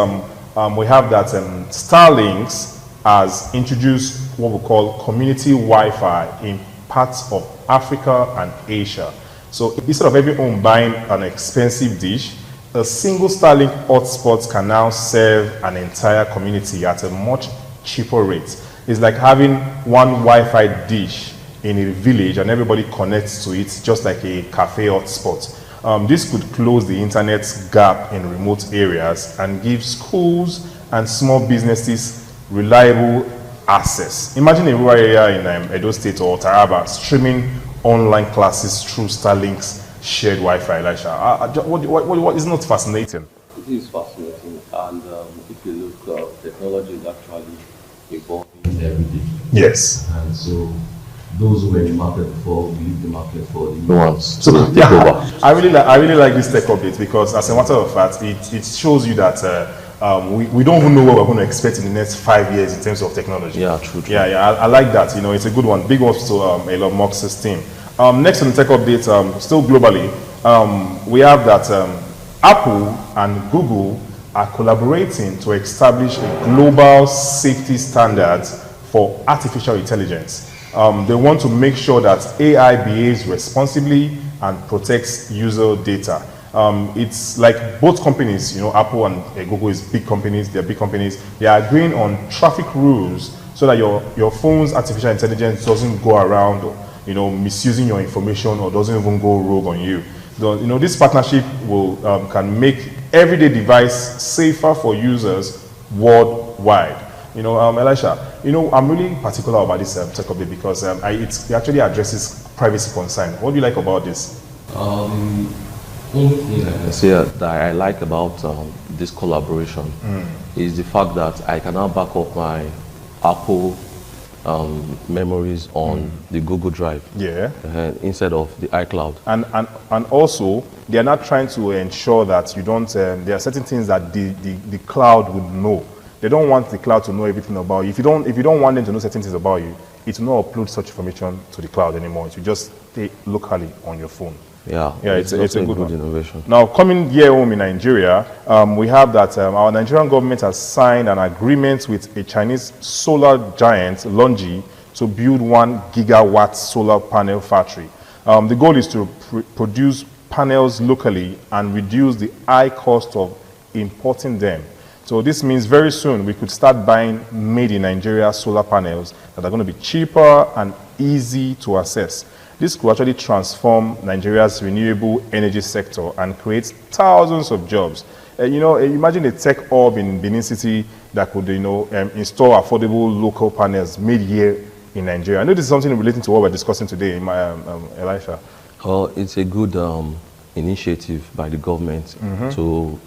we have that Starlink has introduced what we call community Wi-Fi in parts of Africa and Asia. So instead of everyone buying an expensive dish, a single Starlink hotspot can now serve an entire community at a much cheaper rate. It's like having one Wi-Fi dish in a village and everybody connects to it just like a cafe hotspot. This could close the internet gap in remote areas and give schools and small businesses reliable access. Imagine a rural area in Edo State or Taraba streaming online classes through Starlink's shared Wi-Fi. Elisha, what is not fascinating? It is fascinating, and if you look, technology is actually evolving every day. Yes. And so those who were in the market before will leave the market for the new ones. So yeah, I really like this tech update because, as a matter of fact, it shows you that we don't even know what we're going to expect in the next 5 years in terms of technology. Yeah, true. Yeah, I like that. It's a good one. Big ups to Elon Musk's team. Next on the tech update, still globally, we have that Apple and Google are collaborating to establish a global safety standard for artificial intelligence. They want to make sure that AI behaves responsibly and protects user data. It's like both companies, Apple and Google is big companies, they're big companies. They are agreeing on traffic rules so that your phone's artificial intelligence doesn't go around, misusing your information or doesn't even go rogue on you. This partnership can make everyday device safer for users worldwide. Elisha, I'm really particular about this tech update because it actually addresses privacy concern. What do you like about this? The only thing I can say that I like about this collaboration is the fact that I can now back up my Apple memories on the Google Drive, instead of the iCloud. And also, they are not trying to ensure that you don't. There are certain things that the cloud would know. They don't want the cloud to know everything about you. If you don't want them to know certain things about you, it will not upload such information to the cloud anymore. It will just stay locally on your phone. Yeah, it's a good one. Innovation. Now, coming here home in Nigeria, we have that our Nigerian government has signed an agreement with a Chinese solar giant, LONGi, to build 1 gigawatt solar panel factory. The goal is to produce panels locally and reduce the high cost of importing them. So this means very soon we could start buying made in Nigeria solar panels that are going to be cheaper and easy to access. This could actually transform Nigeria's renewable energy sector and create thousands of jobs. Imagine a tech hub in Benin City that could, install affordable local panels made here in Nigeria. I know this is something relating to what we're discussing today, Elisha. Well, it's a good initiative by the government to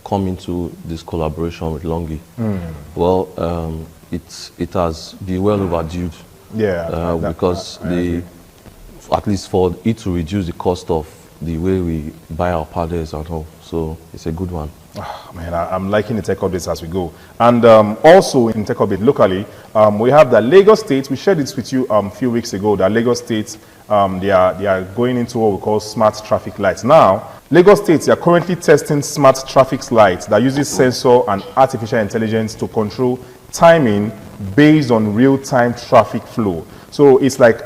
come into this collaboration with LONGi. Well, it has been well overdue. Yeah, because at least for it to reduce the cost of the way we buy our panels and all. So it's a good one. Man, I'm liking the tech updates as we go. And also in tech update locally, we have the Lagos State. We shared this with you a few weeks ago. That Lagos State, they are going into what we call smart traffic lights. Now, Lagos State, they are currently testing smart traffic lights that uses sensor and artificial intelligence to control timing based on real-time traffic flow. So it's like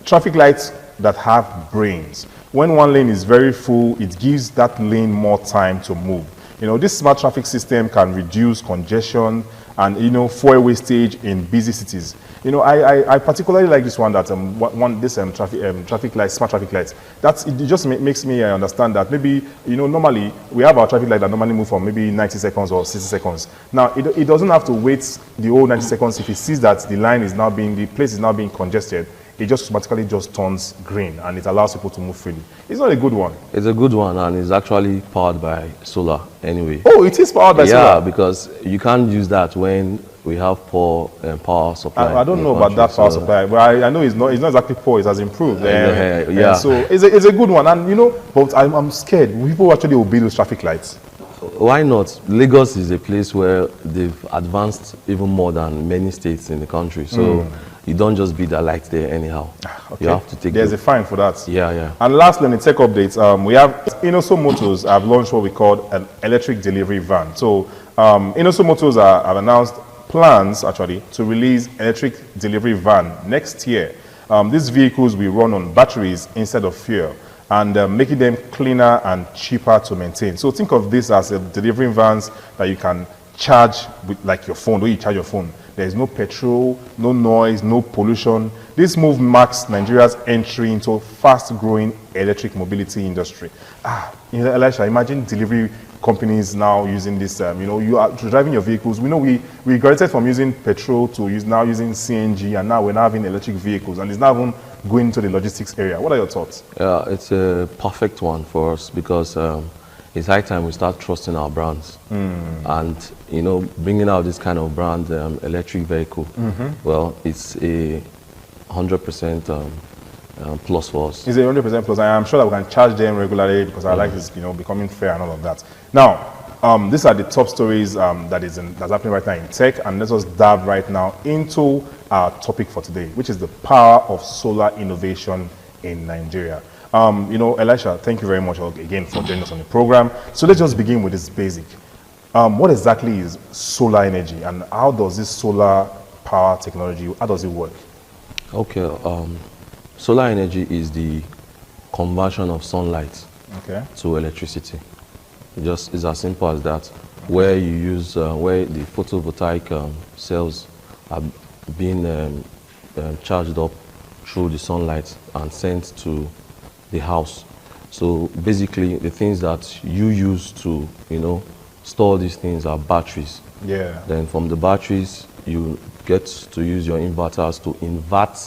traffic lights that have brains. When one lane is very full, it gives that lane more time to move. You know, this smart traffic system can reduce congestion and, you know, fuel wastage in busy cities. You know, I particularly like this one that traffic lights, smart traffic lights. It just makes me understand that maybe, you know, normally we have our traffic light that normally move for maybe 90 seconds or 60 seconds. Now, it doesn't have to wait the whole 90 seconds if it sees that the place is now being congested. It just automatically just turns green and it allows people to move freely. It's not a good one. It's a good one, and it's actually powered by solar anyway. Oh, it is powered by solar? Yeah, because you can't use that when we have poor power supply. I don't know about that power supply, but I know it's not exactly poor. It has improved. Yeah. So it's a good one, and you know, but I'm scared. People actually obey those traffic lights. Why not? Lagos is a place where they've advanced even more than many states in the country. So you don't just beat the lights there anyhow. Okay. You have to take. There's a fine for that. Yeah. And lastly, in the tech updates, we have Inoso Motors have launched what we call an electric delivery van. So Inoso Motors have announced plans actually to release electric delivery van next year. These vehicles will run on batteries instead of fuel, and making them cleaner and cheaper to maintain. So think of this as a delivering vans that you can charge with, like your phone, where you charge your phone. There is no petrol, no noise, no pollution. This move marks Nigeria's entry into a fast-growing electric mobility industry. Elisha, imagine delivery companies now using this. You are driving your vehicles. We know we graduated from using petrol to now using CNG, and now we're now having electric vehicles, and it's now even going into the logistics area. What are your thoughts? Yeah, it's a perfect one for us because it's high time we start trusting our brands. And, you know, bringing out this kind of brand electric vehicle, well, it's a 100% plus for us. It's a 100% plus. I am sure that we can charge them regularly because I like this, you know, becoming fair and all of that. Now, these are the top stories that's happening right now in tech, and let us dive right now into our topic for today, which is the power of solar innovation in Nigeria. You know, Elisha, thank you very much again for joining us on the program. So let's just begin with this basic. What exactly is solar energy, and how does this solar power technology, how does it work? Okay, solar energy is the conversion of sunlight to electricity. Just is as simple as that, where you use, where the photovoltaic cells are being charged up through the sunlight and sent to the house. So basically the things that you use to, you know, store these things are batteries. Yeah. Then from the batteries you get to use your inverters to invert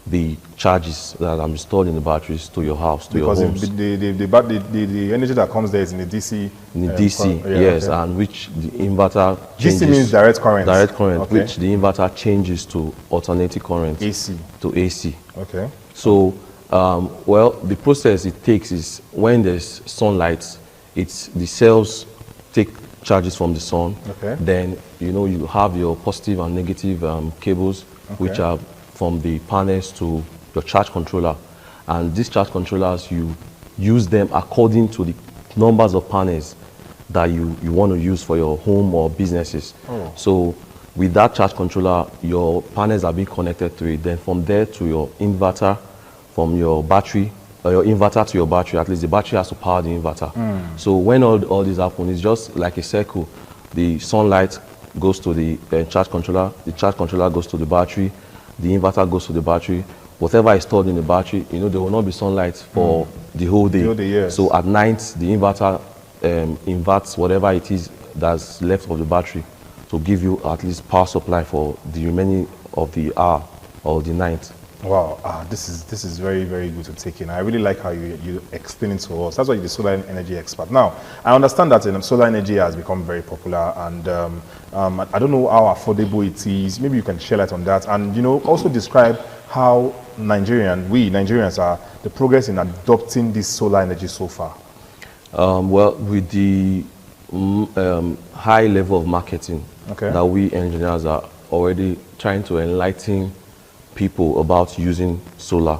the charges that are stored in the batteries to your house, to your homes. Because the energy that comes there is in the DC. In the DC, yes, and which the inverter changes. DC means direct current. Direct current, which the inverter changes to alternating current. AC. To AC. Okay. So, well, the process it takes is when there's sunlight, it's the cells take charges from the sun. Okay. Then, you know, you have your positive and negative cables, which are from the panels to your charge controller. And these charge controllers, you use them according to the numbers of panels that you want to use for your home or businesses. Oh. So with that charge controller, your panels are being connected to it. Then from there to your inverter, from your battery, or your inverter to your battery, at least the battery has to power the inverter. So when all this happens, it's just like a circle. The sunlight goes to the charge controller goes to the battery, the inverter goes to the battery. Whatever is stored in the battery, you know, there will not be sunlight for the whole day. Yes. So at night, the inverter inverts whatever it is that's left of the battery to give you at least power supply for the remaining of the hour or the night. Wow, this is very, very good to take in. I really like how you explain it to us. That's why you're the solar energy expert. Now, I understand that solar energy has become very popular, and I don't know how affordable it is. Maybe you can share light on that, and you know, also describe how we Nigerians are the progress in adopting this solar energy so far. Well, with the high level of marketing Okay. that we engineers are already trying to enlighten people about using solar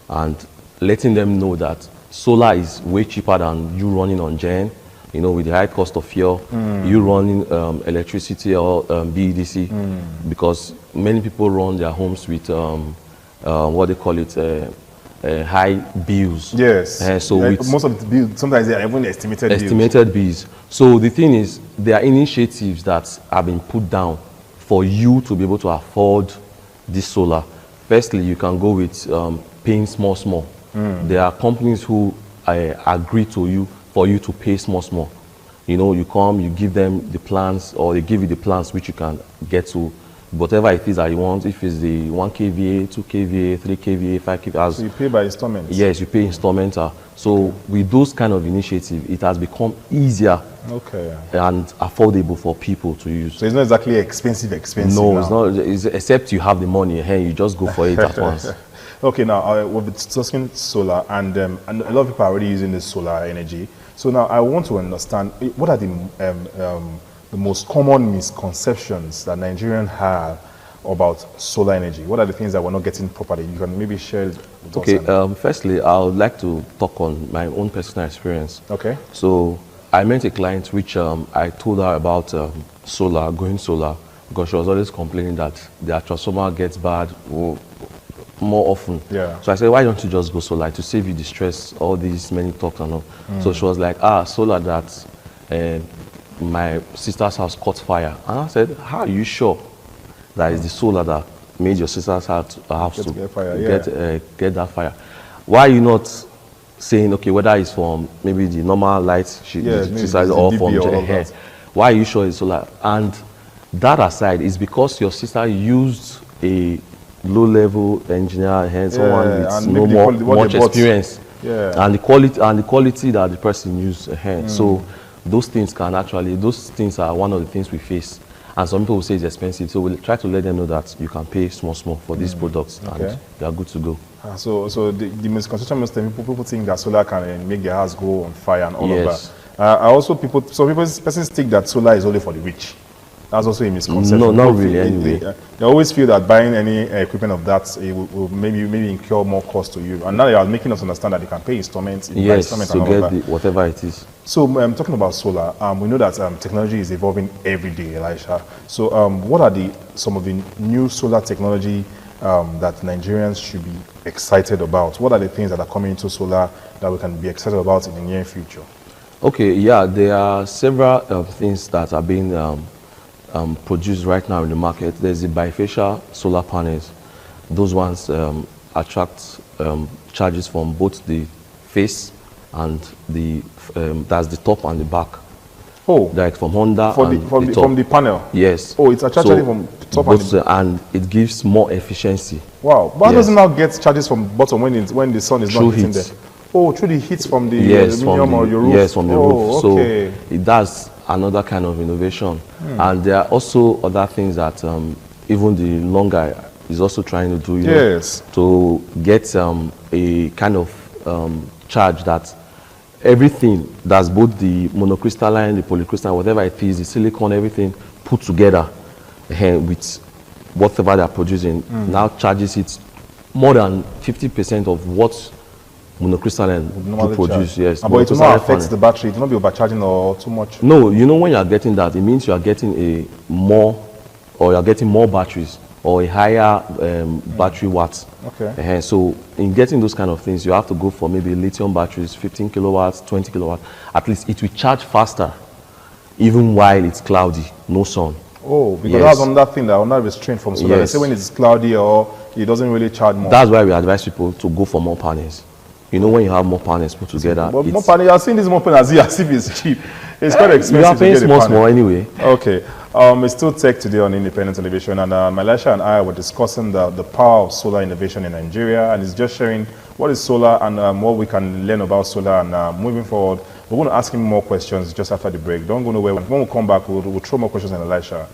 and letting them know that solar is way cheaper than you running on gen, you know, with the high cost of fuel, you running electricity or BEDC, because many people run their homes with what they call it, high bills. Yes. So with most of the bills, sometimes they are even estimated bills. So the thing is, there are initiatives that have been put down for you to be able to afford this solar. Firstly, you can go with paying small. There are companies who agree to you for you to pay small. You know, you come, you give them the plans, or they give you the plans which you can get to whatever it is that you want. If it's the 1 kVA, 2 kVA, 3 kVA, 5 kVA. So you pay by installments? Yes, you pay installmental. So with those kind of initiatives, it has become easier and affordable for people to use. So it's not exactly expensive No, now. it's not. Except you have the money, you just go for it at once. Okay, now we've been discussing solar, and a lot of people are already using this solar energy. So now I want to understand, what are the most common misconceptions that Nigerians have about solar energy? What are the things that we're not getting properly? You can maybe share with us. Okay, firstly, I would like to talk on my own personal experience. Okay. So I met a client which I told her about going solar, because she was always complaining that their transformer gets bad more often. Yeah. So I said, why don't you just go solar to save you the stress, all these many talks and all. So she was like, solar that my sister's house caught fire. And I said, how are you sure that is the solar that made your sister's house to get fire, get that fire? Why are you not saying, okay, whether it's from maybe the normal light she decides or from the hair? Why are you sure it's solar? And that aside, is because your sister used a low-level engineer, someone with no more much experience, and the quality that the person used. So those things are one of the things we face. And some people will say it's expensive, so we'll try to let them know that you can pay small for these products, and they are good to go. So the misconception most people think that solar can make their house go on fire and all of that. Persons think that solar is only for the rich. That's also a misconception. No, not really. Anyway, they always feel that buying any equipment of that will maybe incur more cost to you. And now they are making us understand that they can pay installments. To get whatever it is. So talking about solar, we know that technology is evolving every day, Elisha. So what are some of the new solar technology that Nigerians should be excited about? What are the things that are coming into solar that we can be excited about in the near future? Okay, there are several things that are being produced right now in the market. There's the bifacial solar panels. Those ones attract charges from both the face and that's the top and the back. Oh, like from Honda from the panel. Yes. Oh, it's attracted from top and it gives more efficiency. Wow, but does it now get charges from bottom when the sun is not hitting there? Oh, through the heat from the aluminum or your roof. Yes, from the roof. Okay. So it does another kind of innovation. And there are also other things that even the longer is also trying to do, to get a kind of charge that everything that's both the monocrystalline, the polycrystalline, whatever it is, the silicon, everything put together with whatever they're producing, now charges it more than 50% of what monocrystalline to produce. Yes, but it will not affect the battery. It will not be overcharging or too much. No, you know, when you are getting that, it means you are getting more batteries or a higher battery watts. Okay. So in getting those kind of things, you have to go for maybe lithium batteries, 15 kilowatts, 20 kilowatts. At least it will charge faster, even while it's cloudy, no sun. Oh, because that's another thing that will not restrain from solar. They say when it's cloudy or it doesn't really charge more. That's why we advise people to go for more panels. You know, when you have more panels put together. But more panels, I've seen this more panels as if it's cheap. It's quite expensive. You are paying small anyway. Okay. It's still Tech Today on Independent Television, and Elisha and I were discussing the power of solar innovation in Nigeria, and it's just sharing what is solar and what we can learn about solar. And moving forward, we're going to ask him more questions just after the break. Don't go nowhere. When we come back, we'll throw more questions on Elisha.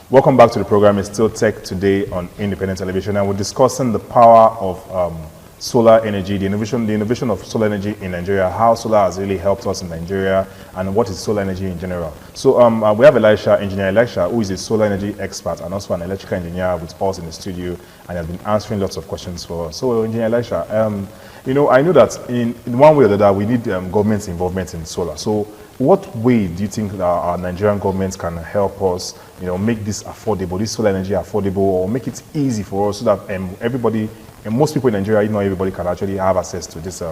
Welcome back to the program. It's still Tech Today on Independent Television, and we're discussing the power of solar energy, the innovation of solar energy in Nigeria, how solar has really helped us in Nigeria, and what is solar energy in general. So we have Engineer Elisha, who is a solar energy expert and also an electrical engineer with us in the studio, and has been answering lots of questions for us. So Engineer Elisha, you know, I know that in one way or the other, we need government's involvement in solar. So what way do you think our Nigerian government can help us, you know, make this affordable, this solar energy affordable, or make it easy for us so that everybody, and most people in Nigeria, you know, everybody can actually have access to this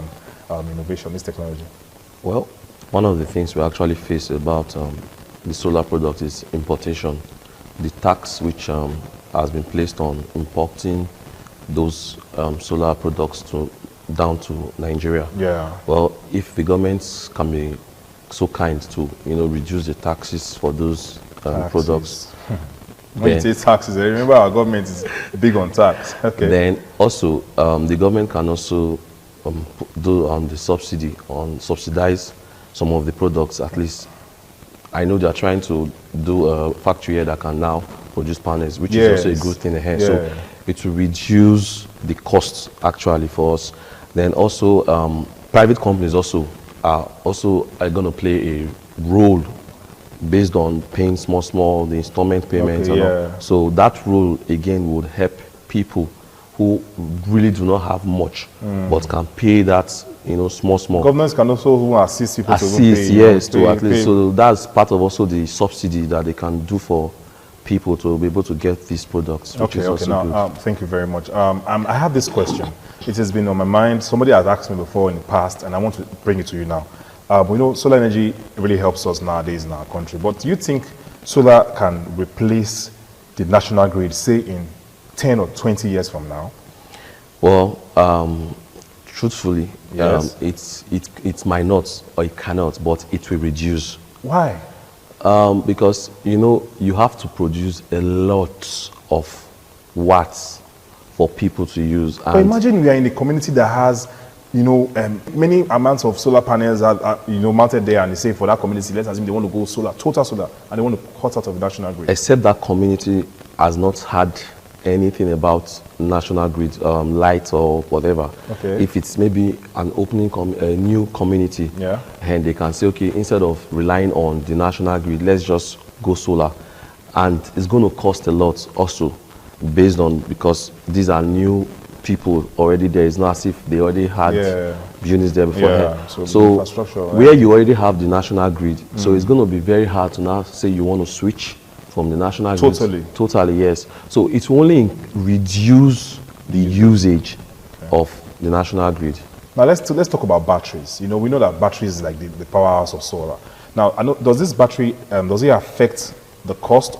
innovation, this technology? Well, one of the things we actually face about the solar product is importation. The tax which has been placed on importing those solar products down to Nigeria. Yeah. Well, if the governments can be so kind to, you know, reduce the taxes for those products. When you say taxes, remember our government is big on tax. Okay. Then also the government can also do the subsidize some of the products. At least I know they are trying to do a factory here that can now produce panels, which is also a good thing ahead. Yeah. So it will reduce the costs actually for us. Then also private companies also are going to play a role based on paying small the installment payments. Okay, and all. So that role again would help people who really do not have much but can pay that, you know, small. Governments can also assist people to pay, yes, to at least. So that's part of also the subsidy that they can do for people to be able to get these products. Okay, now thank you very much. I have this question. It has been on my mind. Somebody has asked me before in the past, and I want to bring it to you now. We know solar energy really helps us nowadays in our country, but do you think solar can replace the national grid, say in 10 or 20 years from now? Well, truthfully, yes. It might not, or it cannot, but it will reduce. Why? Because, you know, you have to produce a lot of watts for people to use. But imagine we are in a community that has, you know, many amounts of solar panels are you know, mounted there, and they say for that community, let's assume they want to go solar, total solar, and they want to cut out of the national grid. Except that community has not had anything about national grid, light or whatever. Okay. If it's maybe an opening, a new community, and they can say, okay, instead of relying on the national grid, let's just go solar. And it's going to cost a lot also, based on, because these are new people already there. It's not as if they already had units there before. So where you already have the national grid, so it's going to be very hard to now say you want to switch from the national grid. Totally, yes. So it will only reduce the usage of the national grid. Now let's talk about batteries. You know, we know that batteries is like the powerhouse of solar. Now, I know, does this battery does it affect the cost?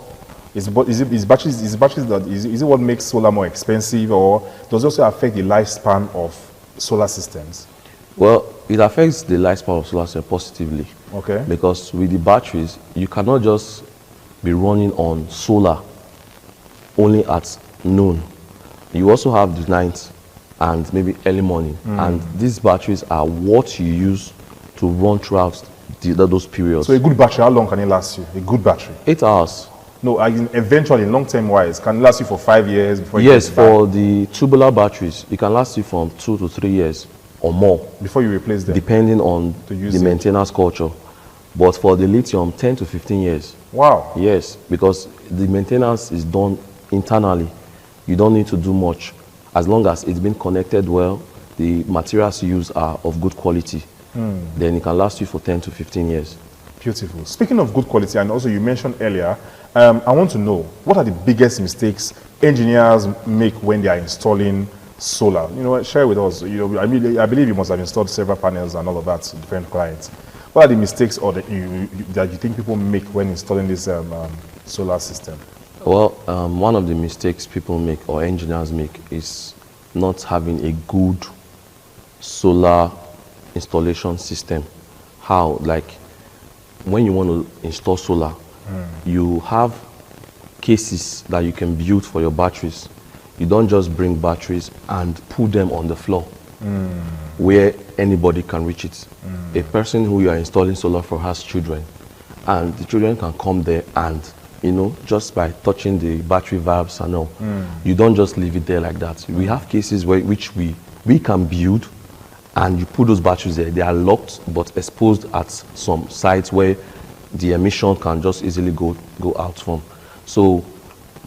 Is it what makes solar more expensive, or does it also affect the lifespan of solar systems? Well, it affects the lifespan of solar systems positively. Okay. Because with the batteries, you cannot just be running on solar only at noon. You also have the night and maybe early morning. And these batteries are what you use to run throughout those periods. So a good battery, how long can it last you? A good battery? 8 hours. No, I mean, eventually, long-term wise, can it last you for 5 years before you Yes, for the tubular batteries, it can last you from 2 to 3 years or more. Before you replace them? Depending on the maintenance culture. But for the lithium, 10 to 15 years. Wow. Yes, because the maintenance is done internally. You don't need to do much. As long as it's been connected well, the materials you use are of good quality. Then it can last you for 10 to 15 years. Beautiful. Speaking of good quality, and also you mentioned earlier, I want to know, what are the biggest mistakes engineers make when they are installing solar? You know, share with us. You know, I believe you must have installed several panels and all of that to different clients. What are the mistakes or that you think people make when installing this solar system? Well, one of the mistakes people make or engineers make is not having a good solar installation system. How? Like, when you want to install solar, you have cases that you can build for your batteries. You don't just bring batteries and put them on the floor where anybody can reach it. A person who you are installing solar for has children, and the children can come there and you know, just by touching the battery valves and all. You don't just leave it there like that. We have cases which we can build, and you put those batteries there. They are locked but exposed at some sites where the emission can just easily go out from. So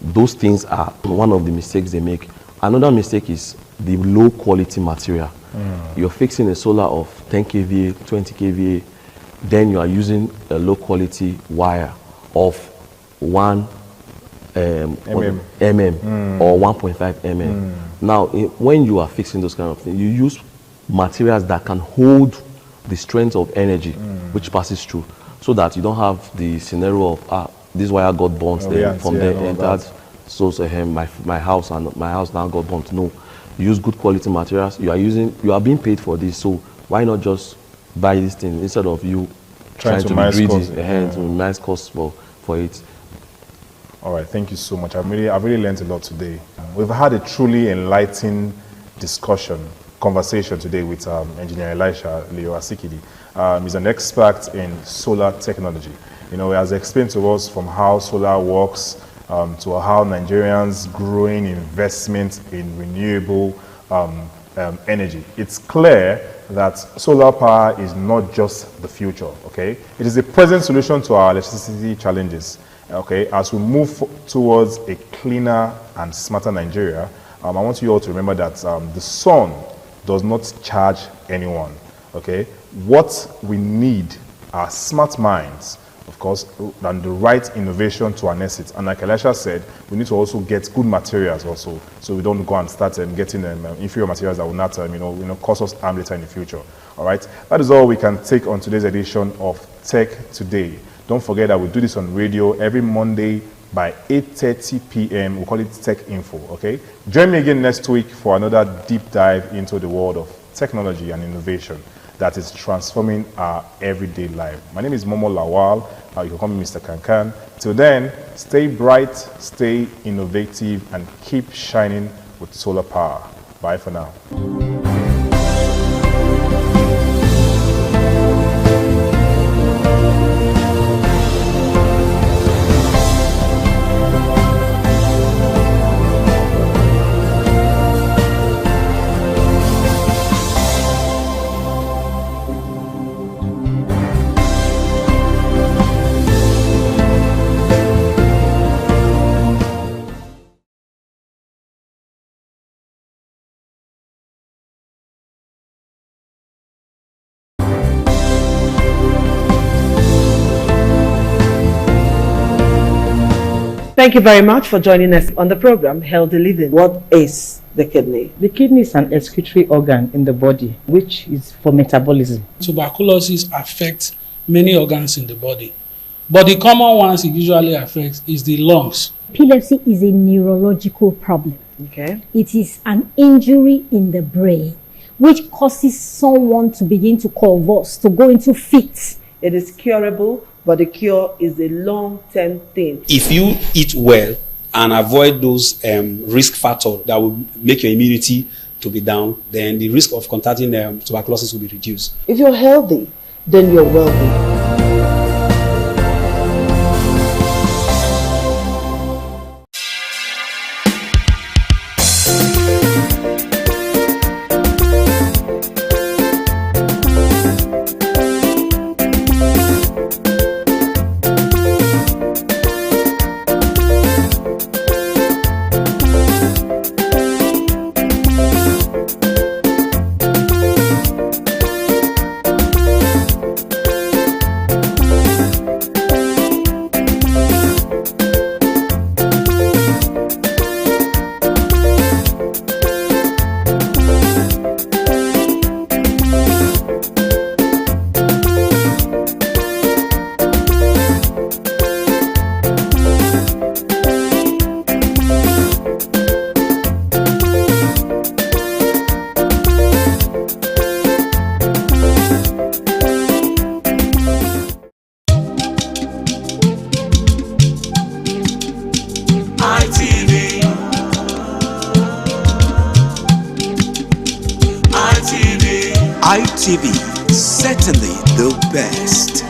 those things are one of the mistakes they make. Another mistake is the low quality material. You're fixing a solar of 10 kVA, 20 kVA, then you are using a low quality wire of 1 mm or 1.5 mm. Now, when you are fixing those kind of things, you use materials that can hold the strength of energy which passes through, so that you don't have the scenario of this wire got burnt from there entered, so my house now got burnt. No, you use good quality materials. You are being paid for this, so why not just buy this thing instead of you trying to be greedy to minimize costs for it. All right, thank you so much. I've really learned a lot today. We've had a truly enlightening conversation today with Engineer Elisha Leo Asikidi. He's an expert in solar technology. You know, he has explained to us from how solar works to how Nigerians' growing investment in renewable energy. It's clear that solar power is not just the future, okay? It is a present solution to our electricity challenges, okay? As we move towards a cleaner and smarter Nigeria, I want you all to remember that the sun does not charge anyone, okay? What we need are smart minds, of course, and the right innovation to harness it. And like Elisha said, we need to also get good materials also, so we don't go and start getting inferior materials that will not cause us harm later in the future. All right, that is all we can take on today's edition of Tech Today. Don't forget that we do this on radio every Monday by 8:30 p.m. We call it Tech Info. Okay, join me again next week for another deep dive into the world of technology and innovation that is transforming our everyday life. My name is Momo Lawal. You can call me Mr. Kankan. Till then, stay bright, stay innovative, and keep shining with solar power. Bye for now. Thank you very much for joining us on the program Healthy Living. What is the kidney? The kidney is an excretory organ in the body, which is for metabolism. Tuberculosis affects many organs in the body, but the common ones it usually affects is the lungs. Epilepsy is a neurological problem. Okay. It is an injury in the brain which causes someone to begin to convulse, to go into fits. It is curable, but the cure is a long-term thing. If you eat well and avoid those risk factors that will make your immunity to be down, then the risk of contracting tuberculosis will be reduced. If you're healthy, then you're wealthy. ITV, certainly the best.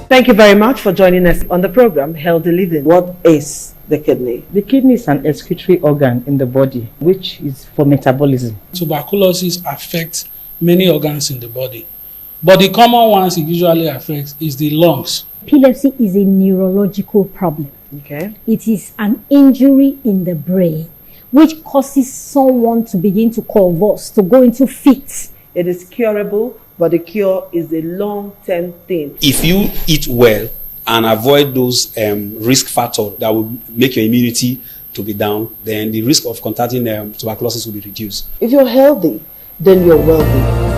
Thank you very much for joining us on the program, Healthy Living. What is the kidney? The kidney is an excretory organ in the body, which is for metabolism. Tuberculosis affects many organs in the body, but the common ones it usually affects is the lungs. Epilepsy is a neurological problem. Okay. It is an injury in the brain which causes someone to begin to convulse, to go into fits. It is curable, but the cure is a long-term thing. If you eat well and avoid those risk factors that will make your immunity to be down, then the risk of contracting tuberculosis will be reduced. If you're healthy, then you're wealthy.